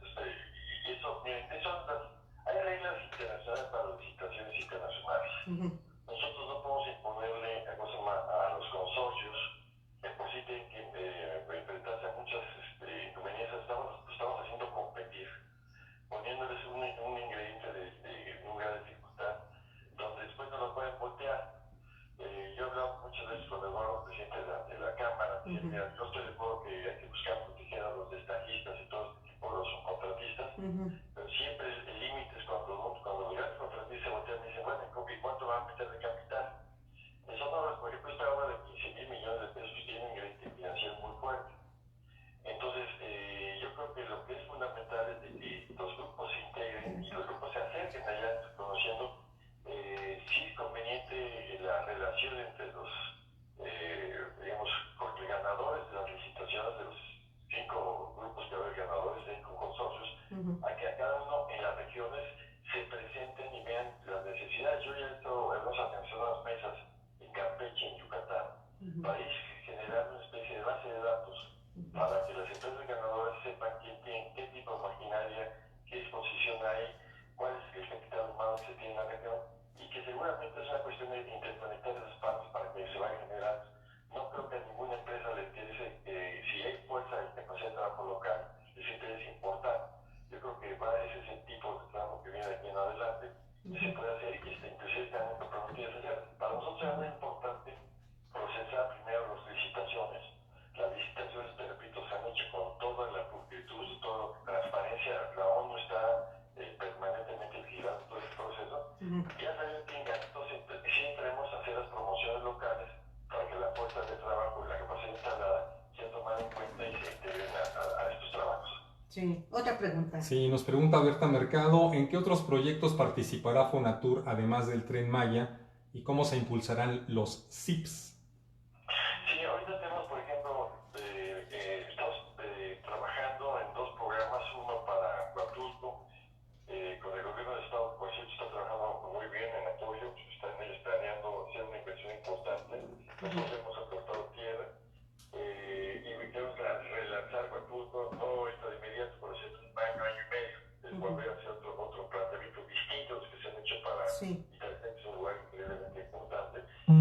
Y eso, miren, hay reglas internacionales para licitaciones internacionales. Ujú. Nosotros no podemos imponerle a los consorcios que por sí tienen que enfrentarse a muchas inconveniencias. Estamos haciendo competir, poniéndoles un ingrediente de un gran dificultad, donde después no lo pueden voltear. Yo he hablado muchas veces con Eduardo, presidente de la Cámara, y Ujú. yo estoy de acuerdo que hay que buscar proteger a los destajistas y todo este tipo de los subcontratistas, Ujú. pero siempre el límite es cuando los grandes contratistas se voltean y dicen, bueno, ¿y cuánto van a meter de capital? Son obras, por ejemplo, esta obra de 15,000 millones de pesos tiene un ingrediente financiero muy fuerte. Entonces, yo creo que lo que es fundamental es de que los grupos se integren y los grupos se acerquen allá, conociendo si es conveniente la relación entre los, digamos, ganadores de las licitaciones, de los 5 grupos que va a haber ganadores de consorcios, Ujú. a que a cada uno en las regiones se presenten y vean las necesidades. Yo ya hemos organizado las mesas en Campeche, en Yucatán, Ujú. para ir generando una especie de base de datos para que las empresas ganadoras sepan qué tipo de maquinaria, qué disposición hay, cuál es el capital humano que se tiene en la región, y que seguramente es una cuestión de interconectar esas partes para que se vaya generando. No creo que a ninguna empresa le interese, si hay fuerza y capacidad de trabajo local, les interese importar. Yo creo que ese es el tipo de trabajo que viene de aquí en adelante, que se puede hacer y que inclusive están comprometidos a hacer. Para nosotros es muy importante procesar primero las licitaciones. Las licitaciones, te repito, se han hecho con toda la pulcritud, toda la transparencia. La ONU está permanentemente vigilando todo este proceso. Ujú. Ya saben que entonces sí entremos a hacer las promociones locales para que la fuerza de trabajo y la capacidad instalada sea tomada en cuenta y se integren a estos trabajos. Sí, otra pregunta. Sí, nos pregunta Berta Mercado, ¿en qué otros proyectos participará Fonatur además del Tren Maya y cómo se impulsarán los CIPs? Sí, ahorita tenemos, por ejemplo, estamos trabajando en 2 programas, uno para Huatulco, con el gobierno del estado, por cierto, está trabajando muy bien en apoyo, están ellos planeando hacer una inversión importante, nosotros hemos aportado tierra, y queremos relanzar Huatulco, no ahorita de inmediato, pero hacer un año y medio, es volver a hacer otro planteamiento distinto a los que se han hecho para Sí. Italia, que es un lugar increíblemente importante y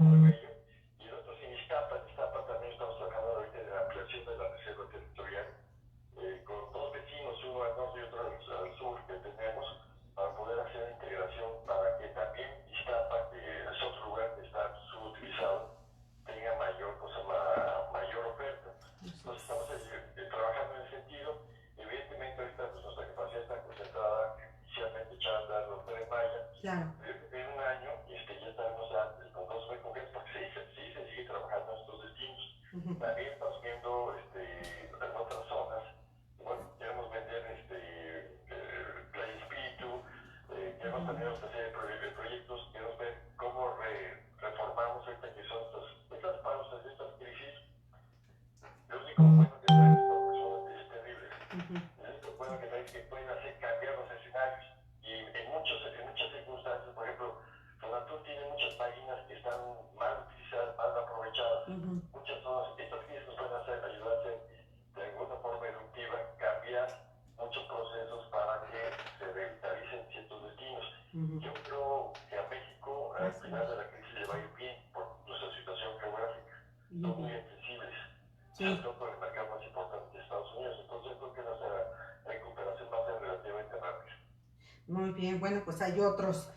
muy bello. Y el otro es en Iztapa también Claro. En un año ya estaremos con dos frecuencias porque sí se sigue trabajando en estos destinos. También estamos viendo en otras zonas. Bueno, queremos vender Playa Espíritu, queremos tener otra serie de proyectos, queremos ver cómo reformamos ahorita que son estas pausas, estas crisis. Lo único bueno que traen estas personas es terrible. Lo único bueno que traen es que pueden hacer cambiar los escenarios. Y en muchas circunstancias, por ejemplo, Fonatur tiene muchas páginas que están mal utilizadas, mal aprovechadas. Muchas zonas, estas crisis nos pueden ayudar a hacer de alguna forma eruptiva, cambiar muchos procesos para que se revitalicen ciertos destinos. Yo creo que a México al final de la crisis le va a ir bien por nuestra situación geográfica. Son muy accesibles, sobre todo por el mercado más importante de Estados Unidos. Entonces creo que nuestra recuperación va a ser relativamente rápida. Muy bien, bueno, pues hay otros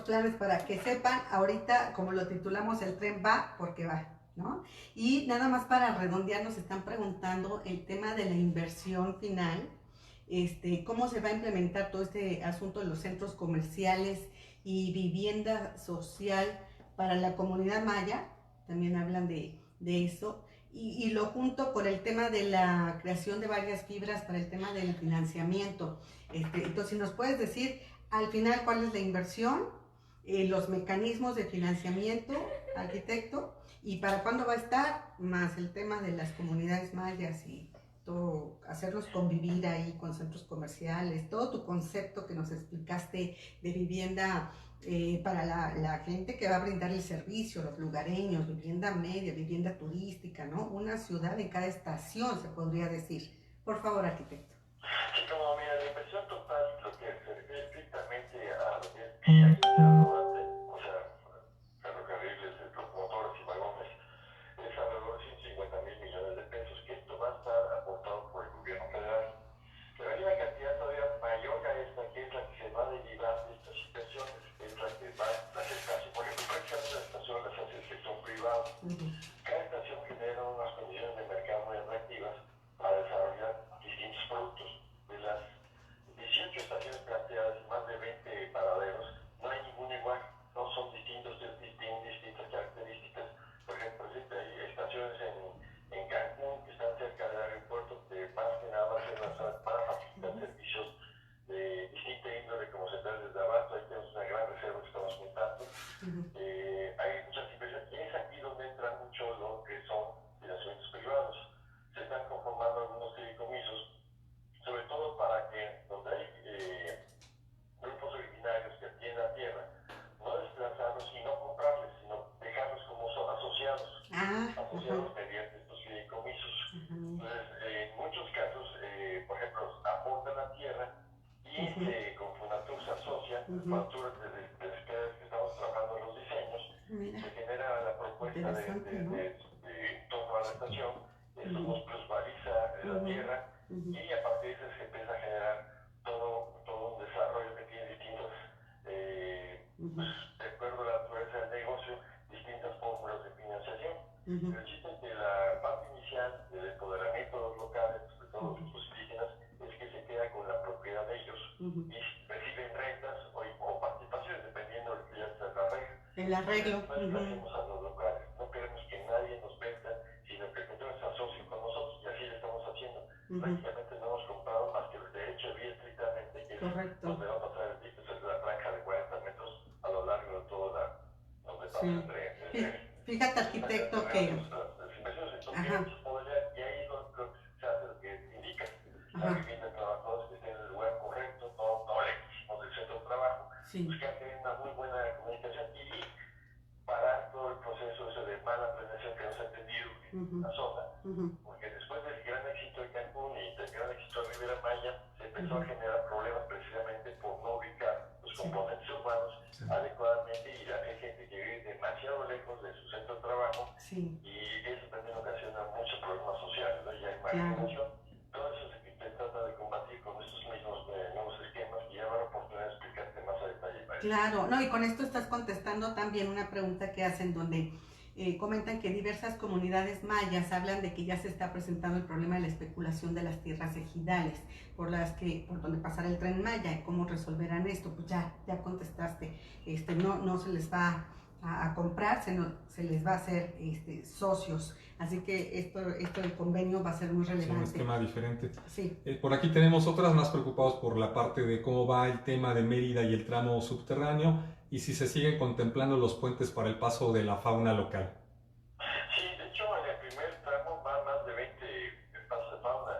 planes para que sepan. Ahorita, como lo titulamos, el tren va porque va, ¿no? Y nada más para redondear, nos están preguntando el tema de la inversión final, cómo se va a implementar todo este asunto de los centros comerciales y vivienda social para la comunidad maya. También hablan de eso. Y lo junto con el tema de la creación de varias fibras para el tema del financiamiento. Entonces, si nos puedes decir al final cuál es la inversión, los mecanismos de financiamiento, arquitecto, y para cuándo va a estar, más el tema de las comunidades mayas y todo, hacerlos convivir ahí con centros comerciales, todo tu concepto que nos explicaste de vivienda para la gente que va a brindar el servicio, los lugareños, vivienda media, vivienda turística, ¿no? Una ciudad en cada estación, se podría decir. Por favor, arquitecto. Sí, como mira, la inversión total, lo que se refiere estrictamente a lo que es vía, o sea, ferrocarriles, locomotoras y vagones, es alrededor de 150,000 millones de pesos, que esto va a estar aportado por el gobierno federal. Pero hay una cantidad todavía mayor a esta, que es la que se va a derivar de estas inversiones, que es la que va a hacer caso. Por ejemplo, prácticamente las estaciones las hace el sector privado. Cada estación genera unas condiciones de mercado muy atractivas para desarrollar distintos productos. De las 18 estaciones planteadas y más de 20 paraderos, no hay ninguna igual, no son distintos, tienen distintas características. Por ejemplo, hay estaciones en Cancún que están cerca del aeropuerto, que más que nada van a ser para facilitar servicios de distinta índole como centrales de abasto. Ahí tenemos una gran reserva que estamos juntando. Hay muchas inversiones y es aquí donde entra mucho lo que son financiamientos privados. Se están conformando algunos fideicomisos, sobre todo para que donde hay grupos originarios que tienen la tierra, no desplazarlos y no comprarles, sino dejarlos como son asociados, mediante estos fideicomisos. Entonces, en muchos casos, por ejemplo, aportan la tierra y con Fonatur se asocian. Fonatur, desde que estamos trabajando en los diseños, se genera la propuesta en torno a la estación. Esto nos plusvaliza la tierra y a partir de eso se empieza a generar todo un desarrollo que tiene distintos, de acuerdo a la naturaleza del negocio, distintas fórmulas de financiación. Pero el chiste es que la parte inicial del empoderamiento de los locales, sobre todo los grupos indígenas, es que se queda con la propiedad de ellos y reciben rentas o participaciones, dependiendo de lo que ya sea el arreglo. El arreglo. No hacemos a los locales, no queremos que nadie nos venda, sino que el control se asocie con nosotros y así lo estamos haciendo. Prácticamente no hemos comprado más que el derecho de vía estrictamente, que es donde va a pasar el dique, es la franja de 40 metros a lo largo de toda donde pasa entre fíjate, arquitecto, que las inversiones, entonces y ahí lo que se hace lo que indica la vivienda de trabajadores que estén en el lugar correcto, no le exigimos del centro de trabajo, buscar que haya una muy buena comunicación y parar todo el proceso ese de mala planeación que nos ha tenido en la zona, porque después del gran éxito de Cancún y del gran éxito de Riviera Maya, se empezó a generar problemas precisamente por no ubicar los componentes urbanos adecuadamente y hay gente que vive demasiado lejos de su centro de trabajo y eso también ocasiona muchos problemas sociales, ¿no? Y hay marginación. Todo eso se trata de combatir con estos mismos nuevos esquemas y ya habrá oportunidad de explicarte más a detalle. Claro, no, y con esto estás contestando también una pregunta que hacen donde comentan que diversas comunidades mayas hablan de que ya se está presentando el problema de la especulación de las tierras ejidales por donde pasará el Tren Maya. ¿Cómo resolverán esto? Pues ya contestaste, no se les va a comprar, se les va a hacer socios. Así que esto del convenio va a ser muy relevante. Es un esquema diferente. Sí. Por aquí tenemos otras más preocupados por la parte de cómo va el tema de Mérida y el tramo subterráneo y si se siguen contemplando los puentes para el paso de la fauna local. Sí, de hecho en el primer tramo van más de 20 pasos de fauna.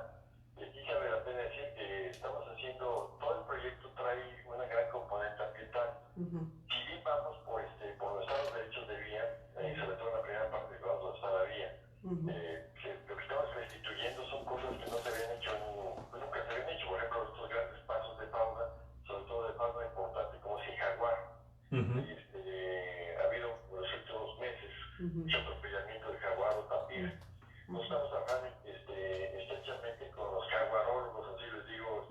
Y aquí cabe la pena decir que estamos haciendo, todo el proyecto trae una gran componente ambiental. Si bien vamos por nuestros derechos de vía, sobre todo en la primera parte que vamos a estar la vía, lo que estamos restituyendo son cosas que no se habían hecho, nunca se habían hecho. Por ejemplo, estos grandes pasos de fauna, sobre todo de fauna importante como es el jaguar. Ha habido en los últimos meses mucho atropellamiento de jaguar o tapir. Nos estamos trabajando estrechamente con los jaguarólogos, así les digo,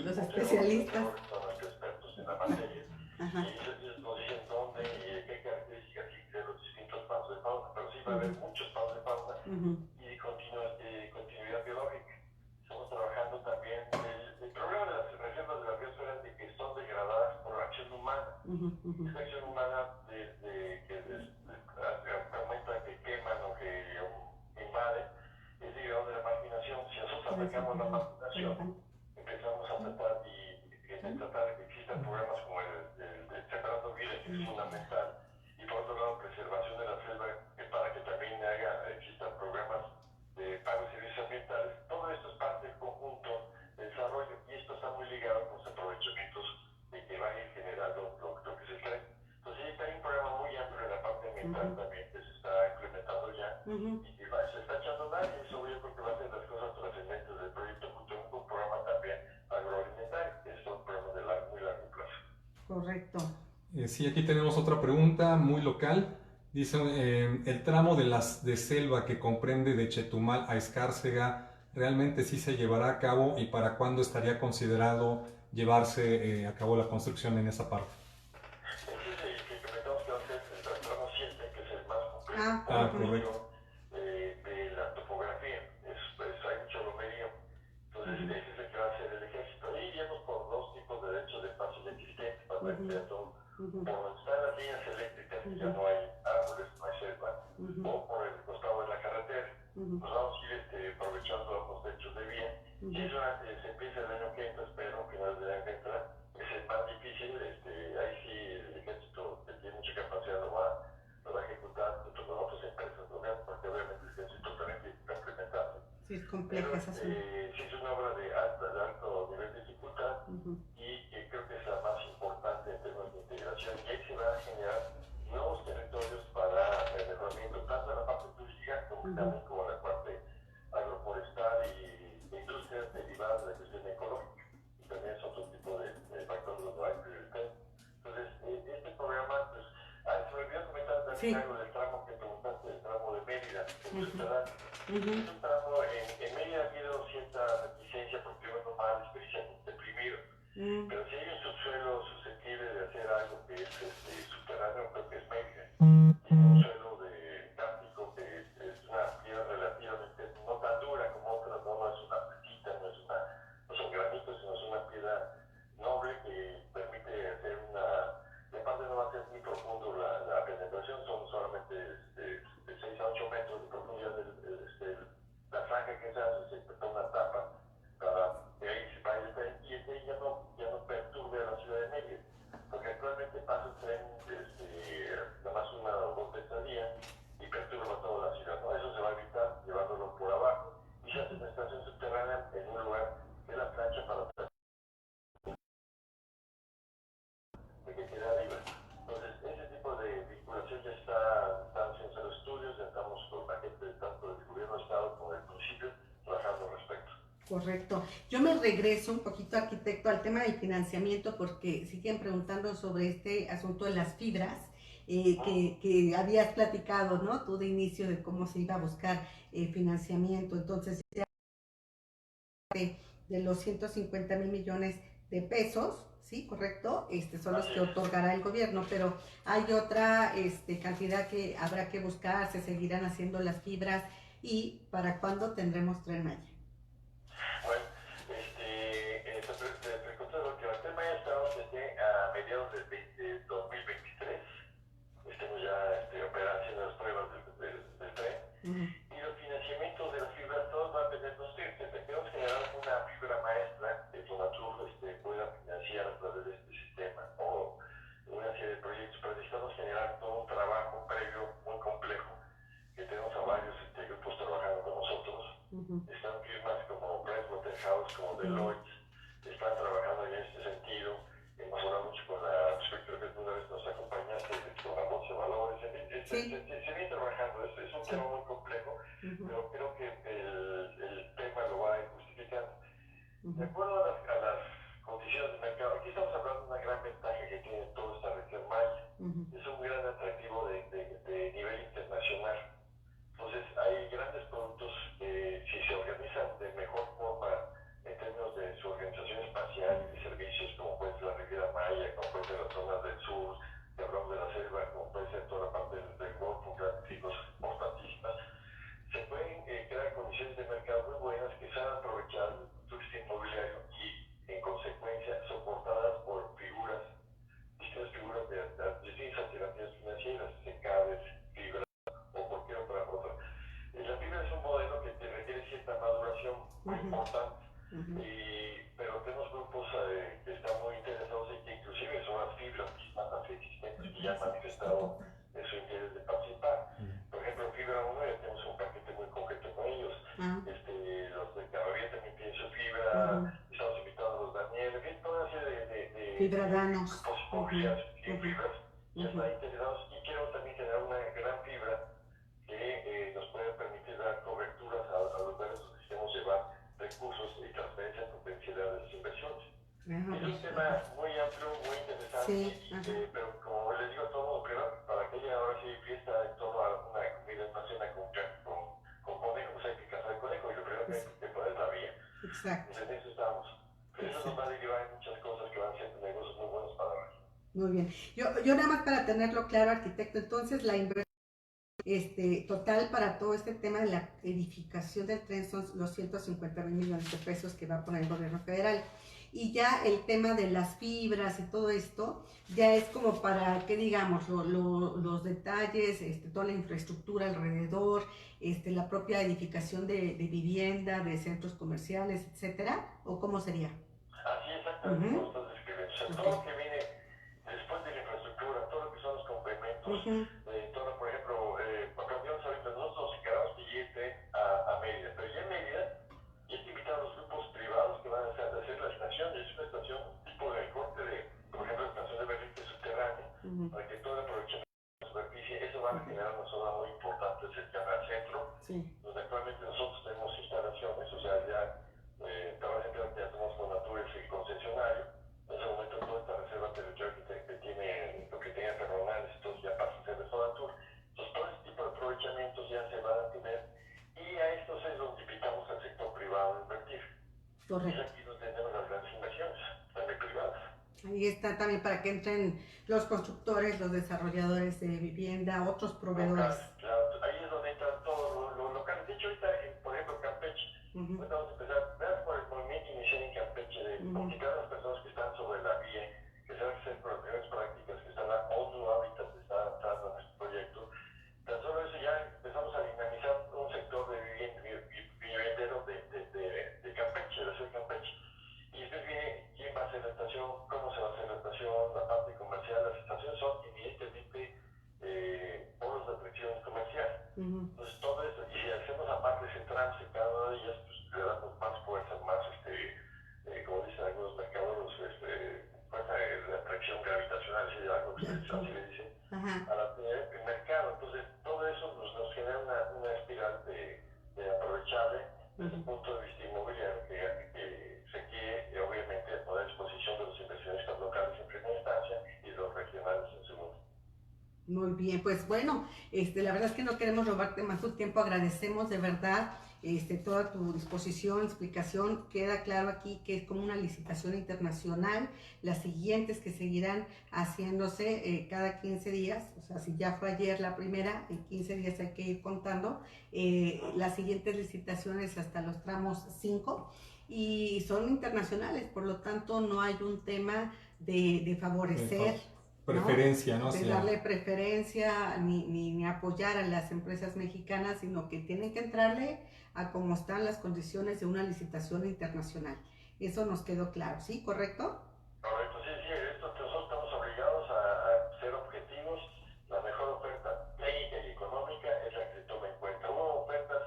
los especialistas. Son los expertos en la materia. Y ellos nos dicen dónde y qué características de los distintos pasos de fauna. Pero sí va a haber muchos pasos de fauna y continuidad biológica. Estamos trabajando también. El problema de las reservas de la biosfera es de que son degradadas por la acción humana. Esta acción humana que aumenta, que queman o que invade, es derivado de la marginación. Si nosotros atacamos la marginación, empezamos a tratar de que existan programas como el de Sembrando Vida, que es fundamental, y por otro lado, preservación de la selva, para que también existan programas de pago de servicios ambientales. Todo esto es parte del conjunto de desarrollo y esto está muy ligado con los aprovechamientos de que van a ir generando lo que se cree. Entonces, hay un programa muy amplio en la parte ambiental también que se está implementando ya y que se está echando a andar, y eso yo creo que va a ser las cosas trascendentes del proyecto junto con un programa también agroalimentario, que es un programa de muy largo plazo. Correcto. Sí, aquí tenemos otra pregunta muy local. Dice, el tramo de selva que comprende de Chetumal a Escárcega, ¿realmente sí se llevará a cabo y para cuándo estaría considerado llevarse a cabo la construcción en esa parte? Ese es el que comentamos que va a ser el tramo 7, que es el más complejo. Correcto. De la topografía. Hay mucho lomerío. Entonces, ese es el que va a ser el ejército. Y iríamos por dos tipos de derechos de paso ya existentes para ampliar todo. Por donde están las líneas eléctricas, que ya no hay árboles, no hay selva, o por el costado de la carretera. Nos vamos a ir aprovechando los derechos de vía. Si eso se empieza el año que entra, espero que no es el año que entra, es el más difícil. Ahí sí el ejército, que tiene mucha capacidad, lo va a ejecutar junto con otras empresas locales, porque obviamente el ejército también tiene que complementarse. Sí, es compleja esa zona. Sí, es una obra de alto nivel de dificultad y que creo que es la más importante en términos de integración. Y ahí se van a generar nuevos territorios para el mejoramiento, tanto en la parte turística como también como en la parte agroforestal y de industrias derivadas de la cuestión ecológica. Y también es otro tipo de factores donde hay prioridad. Entonces, este programa, pues, se me olvidó comentar también algo del tramo que preguntaste, del tramo de Mérida, que es un tramo, en Mérida ha habido cierta reticencia porque uno va especialmente deprimido. Pero si hay un subsuelo susceptible de hacer algo que es subterráneo, creo que es Mérida. Tiene un suelo de cárstico que es una piedra relativamente no tan dura como otras, no es una platita, no son granitos, sino es una piedra noble que permite hacer de parte no va a ser muy profundo la penetración, son solamente de 6 a 8 metros de profundidad la franja que se hace, se corta una tapa para que ahí se vaya el tren y el tren ya no perturbe a la ciudad de Mérida, porque actualmente pasa el tren nada más una o dos veces al día y perturba toda la ciudad, ¿no? Eso se va a evitar llevándolo por abajo y se hace una estación subterránea en un lugar que es la plancha para que quede arriba. Entonces, ese tipo de vinculación ya están haciendo los estudios, ya estamos con la gente tanto del gobierno de Estado como del municipio trabajando al respecto. Correcto. Yo me regreso un poquito, arquitecto, al tema del financiamiento porque siguen preguntando sobre este asunto de las fibras que habías platicado, ¿no? Tú de inicio de cómo se iba a buscar financiamiento. Entonces, de los 150,000 millones de pesos, ¿sí? ¿Correcto? Son los que otorgará el gobierno, pero hay otra cantidad que habrá que buscar, se seguirán haciendo las fibras y ¿para cuándo tendremos Tren Maya? Bueno, te conté lo que el tema ya estamos a mediados de 2023, estamos ya haciendo las pruebas del tren, y los financiamientos de las fibras, todos van a depender de ustedes. Tenemos que generar una fibra maestra que Fonatur pueda financiar a través de este sistema, o una serie de proyectos, pero necesitamos generar todo un trabajo previo muy complejo, que tenemos a varios grupos trabajando con nosotros. Están firmas como Pricewaterhouse, como Deloitte, están trabajando en este sentido. Hemos hablado mucho con la respecto de que una vez nos acompañaste con la bolsa de valores. Se viene trabajando, es un tema muy complejo, pero creo que el tema lo va a ir justificando. De acuerdo a las condiciones de mercado, aquí estamos hablando de una gran ventaja que tiene toda esta región Maya. Es un gran atractivo de nivel internacional. Entonces, hay grandes productos que, si se organizan de mejor forma en términos de su organización espacial y de servicios, como puede ser la Riviera Maya, como puede ser las zonas del sur, que hablamos de la selva, como puede ser toda la parte del Golfo, grandes ricos importantísimas, se pueden crear condiciones de mercado muy buenas que saben aprovechar el turismo inmobiliario y, en consecuencia, soportadas por distintas figuras de distintas alternativas financieras, CECADES, fibra, o cualquier otra. La fibra es un modelo que te requiere cierta maduración muy importante, pero tenemos grupos que están muy interesados y que inclusive son las fibras mismas, las existentes, que ya han manifestado su interés de participar. Por ejemplo, en Fibra 1 ya tenemos un paquete muy concreto con ellos. Los de Cabrera también tienen su fibra, estamos invitados a los Daniel, en fin, toda una serie de Fibradanos. grupos inmobiliarios que tienen fibras y están interesados, y quiero también generar una gran fibra que nos puede permitir dar coberturas a los lugares donde queremos llevar recursos y transferencias potenciales de las inversiones. Es un tema muy amplio, muy interesante, pero como les digo a todos, primero, para que haya ahora sí fiesta en torno a una comida, una cena con conejo, pues hay que cazar el conejo, y lo primero que poner es la vía. Exacto. Entonces en eso estamos. Pero eso nos va a derivar en muchas cosas que van a ser negocios muy buenos para la región. Muy bien. Yo nada más para tenerlo claro, arquitecto, entonces la inversión total para todo este tema de la edificación del tren son los 150,000 millones de pesos que va a poner el gobierno federal. Y ya el tema de las fibras y todo esto, ya es como para, ¿qué digamos? Los detalles, toda la infraestructura alrededor, la propia edificación de vivienda, de centros comerciales, etcétera, ¿o cómo sería? Así exactamente como estás describiendo. O sea, todo lo que viene después de la infraestructura, todo lo que son los complementos, todo, por ejemplo, cambiamos ahorita, nosotros nos encargamos de ir a Mérida, pero ya en Mérida ya te invitan a los grupos privados que van a hacer la estación, y es una estación tipo de corte de, por ejemplo, la estación de Berlín, que es subterránea, para que todo el aprovechamiento de la superficie, eso va a generar una zona muy importante cercana al centro, donde actualmente nosotros tenemos instalaciones, o sea, ya probablemente ya tenemos Fonatur, el concesionario. En ese momento toda esta reserva territorial que tiene, lo que tenga Ferronares, entonces ya pasa a ser de Fonatur. Entonces todo este tipo de aprovechamientos ya se van a tener, y a estos es donde invitamos al sector privado a invertir. Correcto. Y aquí donde tenemos las grandes inversiones, también privadas. Ahí está también para que entren los constructores, los desarrolladores de vivienda, otros proveedores. Claro, ahí es donde entran todos los locales. De hecho, ahorita, por ejemplo, Campeche, vamos a empezar, vean por el movimiento inicial en Campeche, de multiplicar a las personas que están sobre la vía, que se van a hacer por las primeras prácticas, que están a ONU Habitat, que está avanzando en este proyecto. Tan solo eso ya empezamos a dinamizar un sector de vivendero de Campeche, de la ciudad de Campeche. Y después viene quién va a hacer la estación, cómo se va a hacer la estación, la parte comercial. Las estaciones son evidentemente polos de atracción comercial. Entonces todo eso, y si hacemos aparte centrarnos en cada una de ellas, pues le damos más fuerza, más como dicen algunos mercados, fuerza de atracción gravitacional, así le dicen, a la el mercado. Entonces todo eso nos genera una espiral de aprovechable desde el punto de vista inmobiliario que se quiere, obviamente, poner a disposición de los inversionistas locales en primera instancia y los regionales en segunda. Muy bien, pues bueno, la verdad es que no queremos robarte más tu tiempo, agradecemos de verdad toda tu disposición, explicación. Queda claro aquí que es como una licitación internacional. Las siguientes que seguirán haciéndose cada 15 días, o sea, si ya fue ayer la primera, en 15 días hay que ir contando las siguientes licitaciones hasta los tramos 5 y son internacionales, por lo tanto no hay un tema de favorecer, preferencia, ¿no? De darle preferencia ni apoyar a las empresas mexicanas, sino que tienen que entrarle a cómo están las condiciones de una licitación internacional. Eso nos quedó claro, ¿sí? ¿Correcto? Correcto, sí, nosotros estamos obligados a ser objetivos. La mejor oferta técnica y económica es la que se toma en cuenta. Hubo ofertas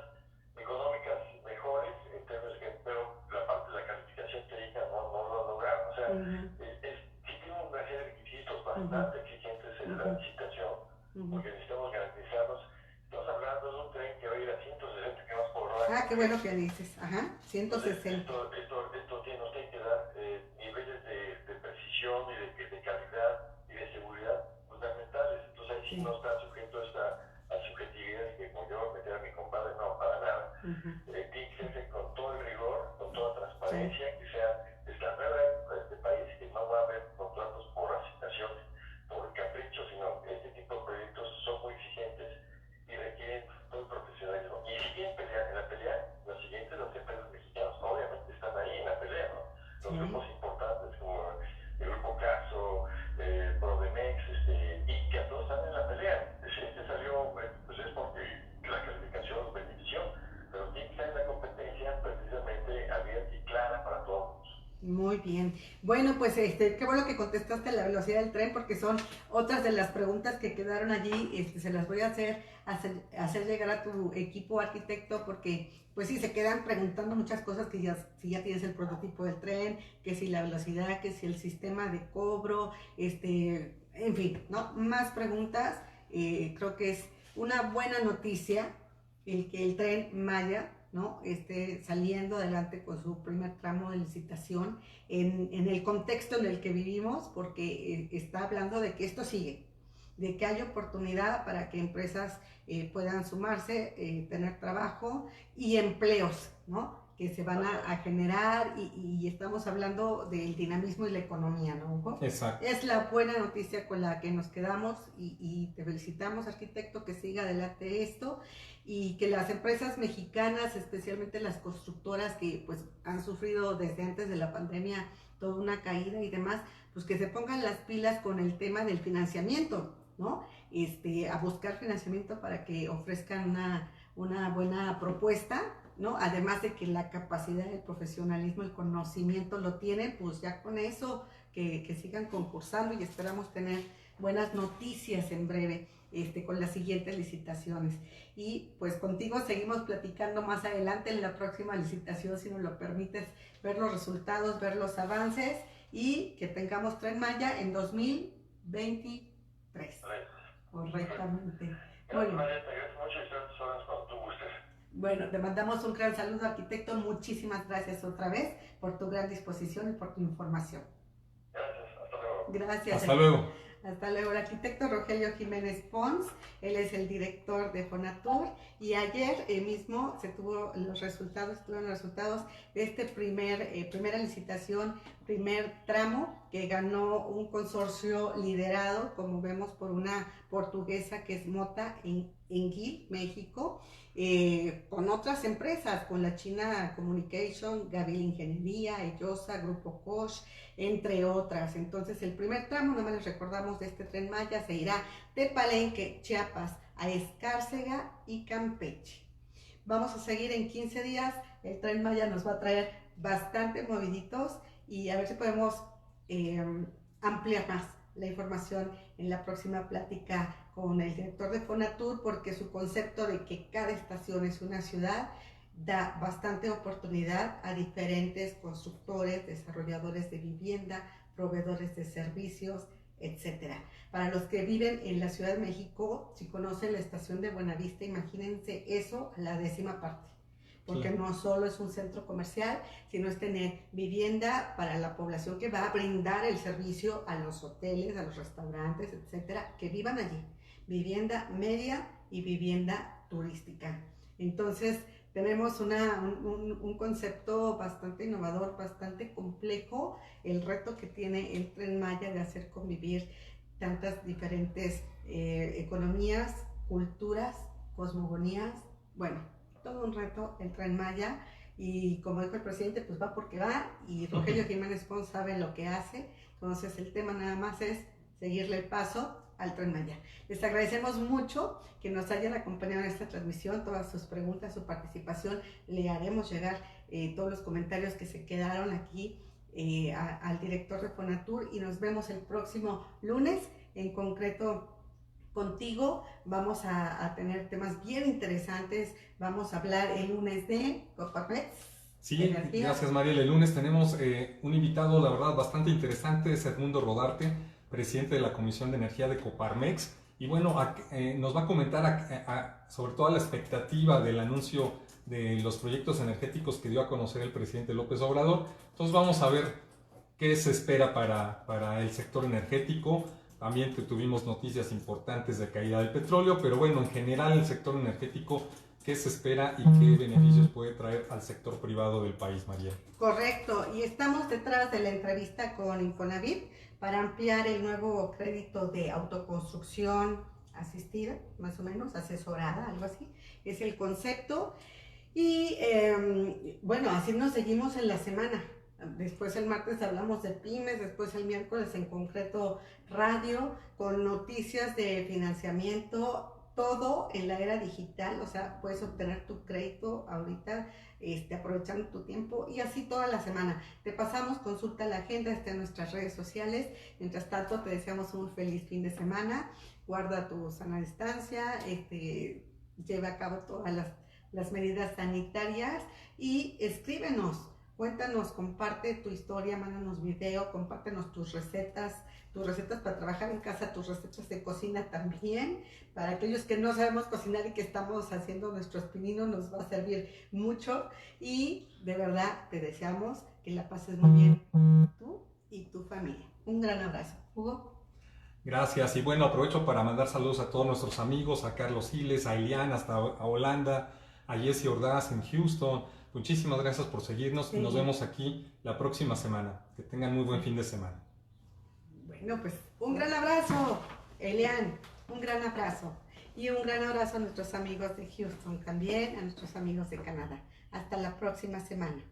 económicas mejores, en términos pero la parte de la calificación técnica no lo lograron. O sea, sí tiene una serie de requisitos bastante exigentes en la licitación, porque necesitamos garantizarnos. Estamos hablando de un tren que va a ir a 160 km por hora. Ah, qué bueno que dices. Ajá, 160. Esto nos tiene que dar niveles de precisión y de calidad y de seguridad fundamentales. Entonces ahí sí no está sujeto a subjetividades que como yo meter a mi compadre, no, para nada. Tiene que serse con todo el rigor, con toda transparencia, que sea estándar de este país, que no va a haber contratos por asignación, por capricho, sino este tipo de proyectos son muy exigentes y requieren todo el profesionalismo. Y si quieren pelear en la pelea, las siguientes, las empresas mexicanas, obviamente están ahí en la pelea, ¿no? Los grupos importantes como el Grupo Caso, Prodemex, ICA, todos están en la pelea. Si este salió, pues es porque la calificación los benefició, pero tiene que estar en la competencia precisamente abierta y clara para todos. Muy bien. Bueno, pues qué bueno que contestaste la velocidad del tren, porque son otras de las preguntas que quedaron allí. Se las voy a hacer llegar a tu equipo arquitecto, porque pues sí, se quedan preguntando muchas cosas, que si ya tienes el prototipo del tren, que si la velocidad, que si el sistema de cobro, en fin, ¿no? Más preguntas. Creo que es una buena noticia el que el tren Maya, ¿no?, esté saliendo adelante con su primer tramo de licitación en el contexto en el que vivimos, porque está hablando de que esto sigue, de que hay oportunidad para que empresas puedan sumarse, tener trabajo y empleos, ¿no?, que se van a generar y estamos hablando del dinamismo y la economía, ¿no, Hugo? Exacto. Es la buena noticia con la que nos quedamos y te felicitamos, arquitecto, que siga adelante esto y que las empresas mexicanas, especialmente las constructoras que pues han sufrido desde antes de la pandemia toda una caída y demás, pues que se pongan las pilas con el tema del financiamiento, ¿no? A buscar financiamiento para que ofrezcan una buena propuesta, ¿no? Además de que la capacidad, el profesionalismo, el conocimiento lo tienen, pues ya con eso que sigan concursando y esperamos tener buenas noticias en breve con las siguientes licitaciones. Y pues contigo seguimos platicando más adelante en la próxima licitación, si nos lo permites, ver los resultados, ver los avances y que tengamos Tren Maya en 2023. Correctamente. Bueno. Bueno, te mandamos un gran saludo, arquitecto. Muchísimas gracias otra vez por tu gran disposición y por tu información. Gracias, hasta luego. Gracias. Hasta luego. Hasta luego, el arquitecto Rogelio Jiménez Pons, él es el director de Fonatur y ayer mismo estuvieron los resultados de primera licitación, primer tramo que ganó un consorcio liderado, como vemos, por una portuguesa que es Mota en Gil, México, con otras empresas, con la China Communication, Gabriel Ingeniería, Ellosa, Grupo Koch, entre otras. Entonces el primer tramo, nada más les recordamos, de este Tren Maya se irá de Palenque, Chiapas, a Escárcega y Campeche. Vamos a seguir en 15 días, el Tren Maya nos va a traer bastante moviditos y a ver si podemos ampliar más la información en la próxima plática con el director de Fonatur, porque su concepto de que cada estación es una ciudad da bastante oportunidad a diferentes constructores, desarrolladores de vivienda, proveedores de servicios, etc. Para los que viven en la Ciudad de México, si conocen la estación de Buenavista, imagínense eso a la 10ª parte, porque no solo es un centro comercial, sino es tener vivienda para la población que va a brindar el servicio a los hoteles, a los restaurantes, etcétera, que vivan allí. Vivienda media y vivienda turística. Entonces, tenemos un concepto bastante innovador, bastante complejo, el reto que tiene el Tren Maya de hacer convivir tantas diferentes economías, culturas, cosmogonías, bueno, todo un reto el Tren Maya. Y como dijo el presidente, pues va porque va, y Rogelio Jiménez Pons sabe lo que hace, entonces el tema nada más es seguirle el paso al Tren Maya. Les agradecemos mucho que nos hayan acompañado en esta transmisión, todas sus preguntas, su participación, le haremos llegar todos los comentarios que se quedaron aquí al director de Fonatur, y nos vemos el próximo lunes, en concreto contigo. Vamos a tener temas bien interesantes. Vamos a hablar el lunes de Coparmex. Sí, gracias Mariel. El lunes tenemos un invitado, la verdad, bastante interesante, es Edmundo Rodarte, presidente de la Comisión de Energía de Coparmex. Y bueno, nos va a comentar sobre toda la expectativa del anuncio de los proyectos energéticos que dio a conocer el presidente López Obrador. Entonces vamos a ver qué se espera para el sector energético. También tuvimos noticias importantes de caída del petróleo, pero bueno, en general el sector energético, ¿qué se espera y qué beneficios puede traer al sector privado del país, María? Correcto, y estamos detrás de la entrevista con Infonavit para ampliar el nuevo crédito de autoconstrucción asistida, más o menos, asesorada, algo así, es el concepto. Y bueno, así nos seguimos en la semana. Después el martes hablamos de pymes, después el miércoles en concreto radio, con noticias de financiamiento, todo en la era digital, o sea, puedes obtener tu crédito ahorita, aprovechando tu tiempo, y así toda la semana. Te pasamos, consulta la agenda, está en nuestras redes sociales. Mientras tanto, te deseamos un feliz fin de semana, guarda tu sana distancia, lleva a cabo todas las medidas sanitarias y escríbenos. Cuéntanos, comparte tu historia, mándanos video, compártenos tus recetas para trabajar en casa, tus recetas de cocina también. Para aquellos que no sabemos cocinar y que estamos haciendo nuestros pininos, nos va a servir mucho. Y de verdad te deseamos que la pases muy bien, tú y tu familia. Un gran abrazo. Hugo. Gracias, y bueno, aprovecho para mandar saludos a todos nuestros amigos, a Carlos Giles, a Elian, hasta a Holanda, a Jesse Ordaz en Houston. Muchísimas gracias por seguirnos y nos vemos aquí la próxima semana. Que tengan muy buen fin de semana. Bueno, pues un gran abrazo, Elian, un gran abrazo. Y un gran abrazo a nuestros amigos de Houston también, a nuestros amigos de Canadá. Hasta la próxima semana.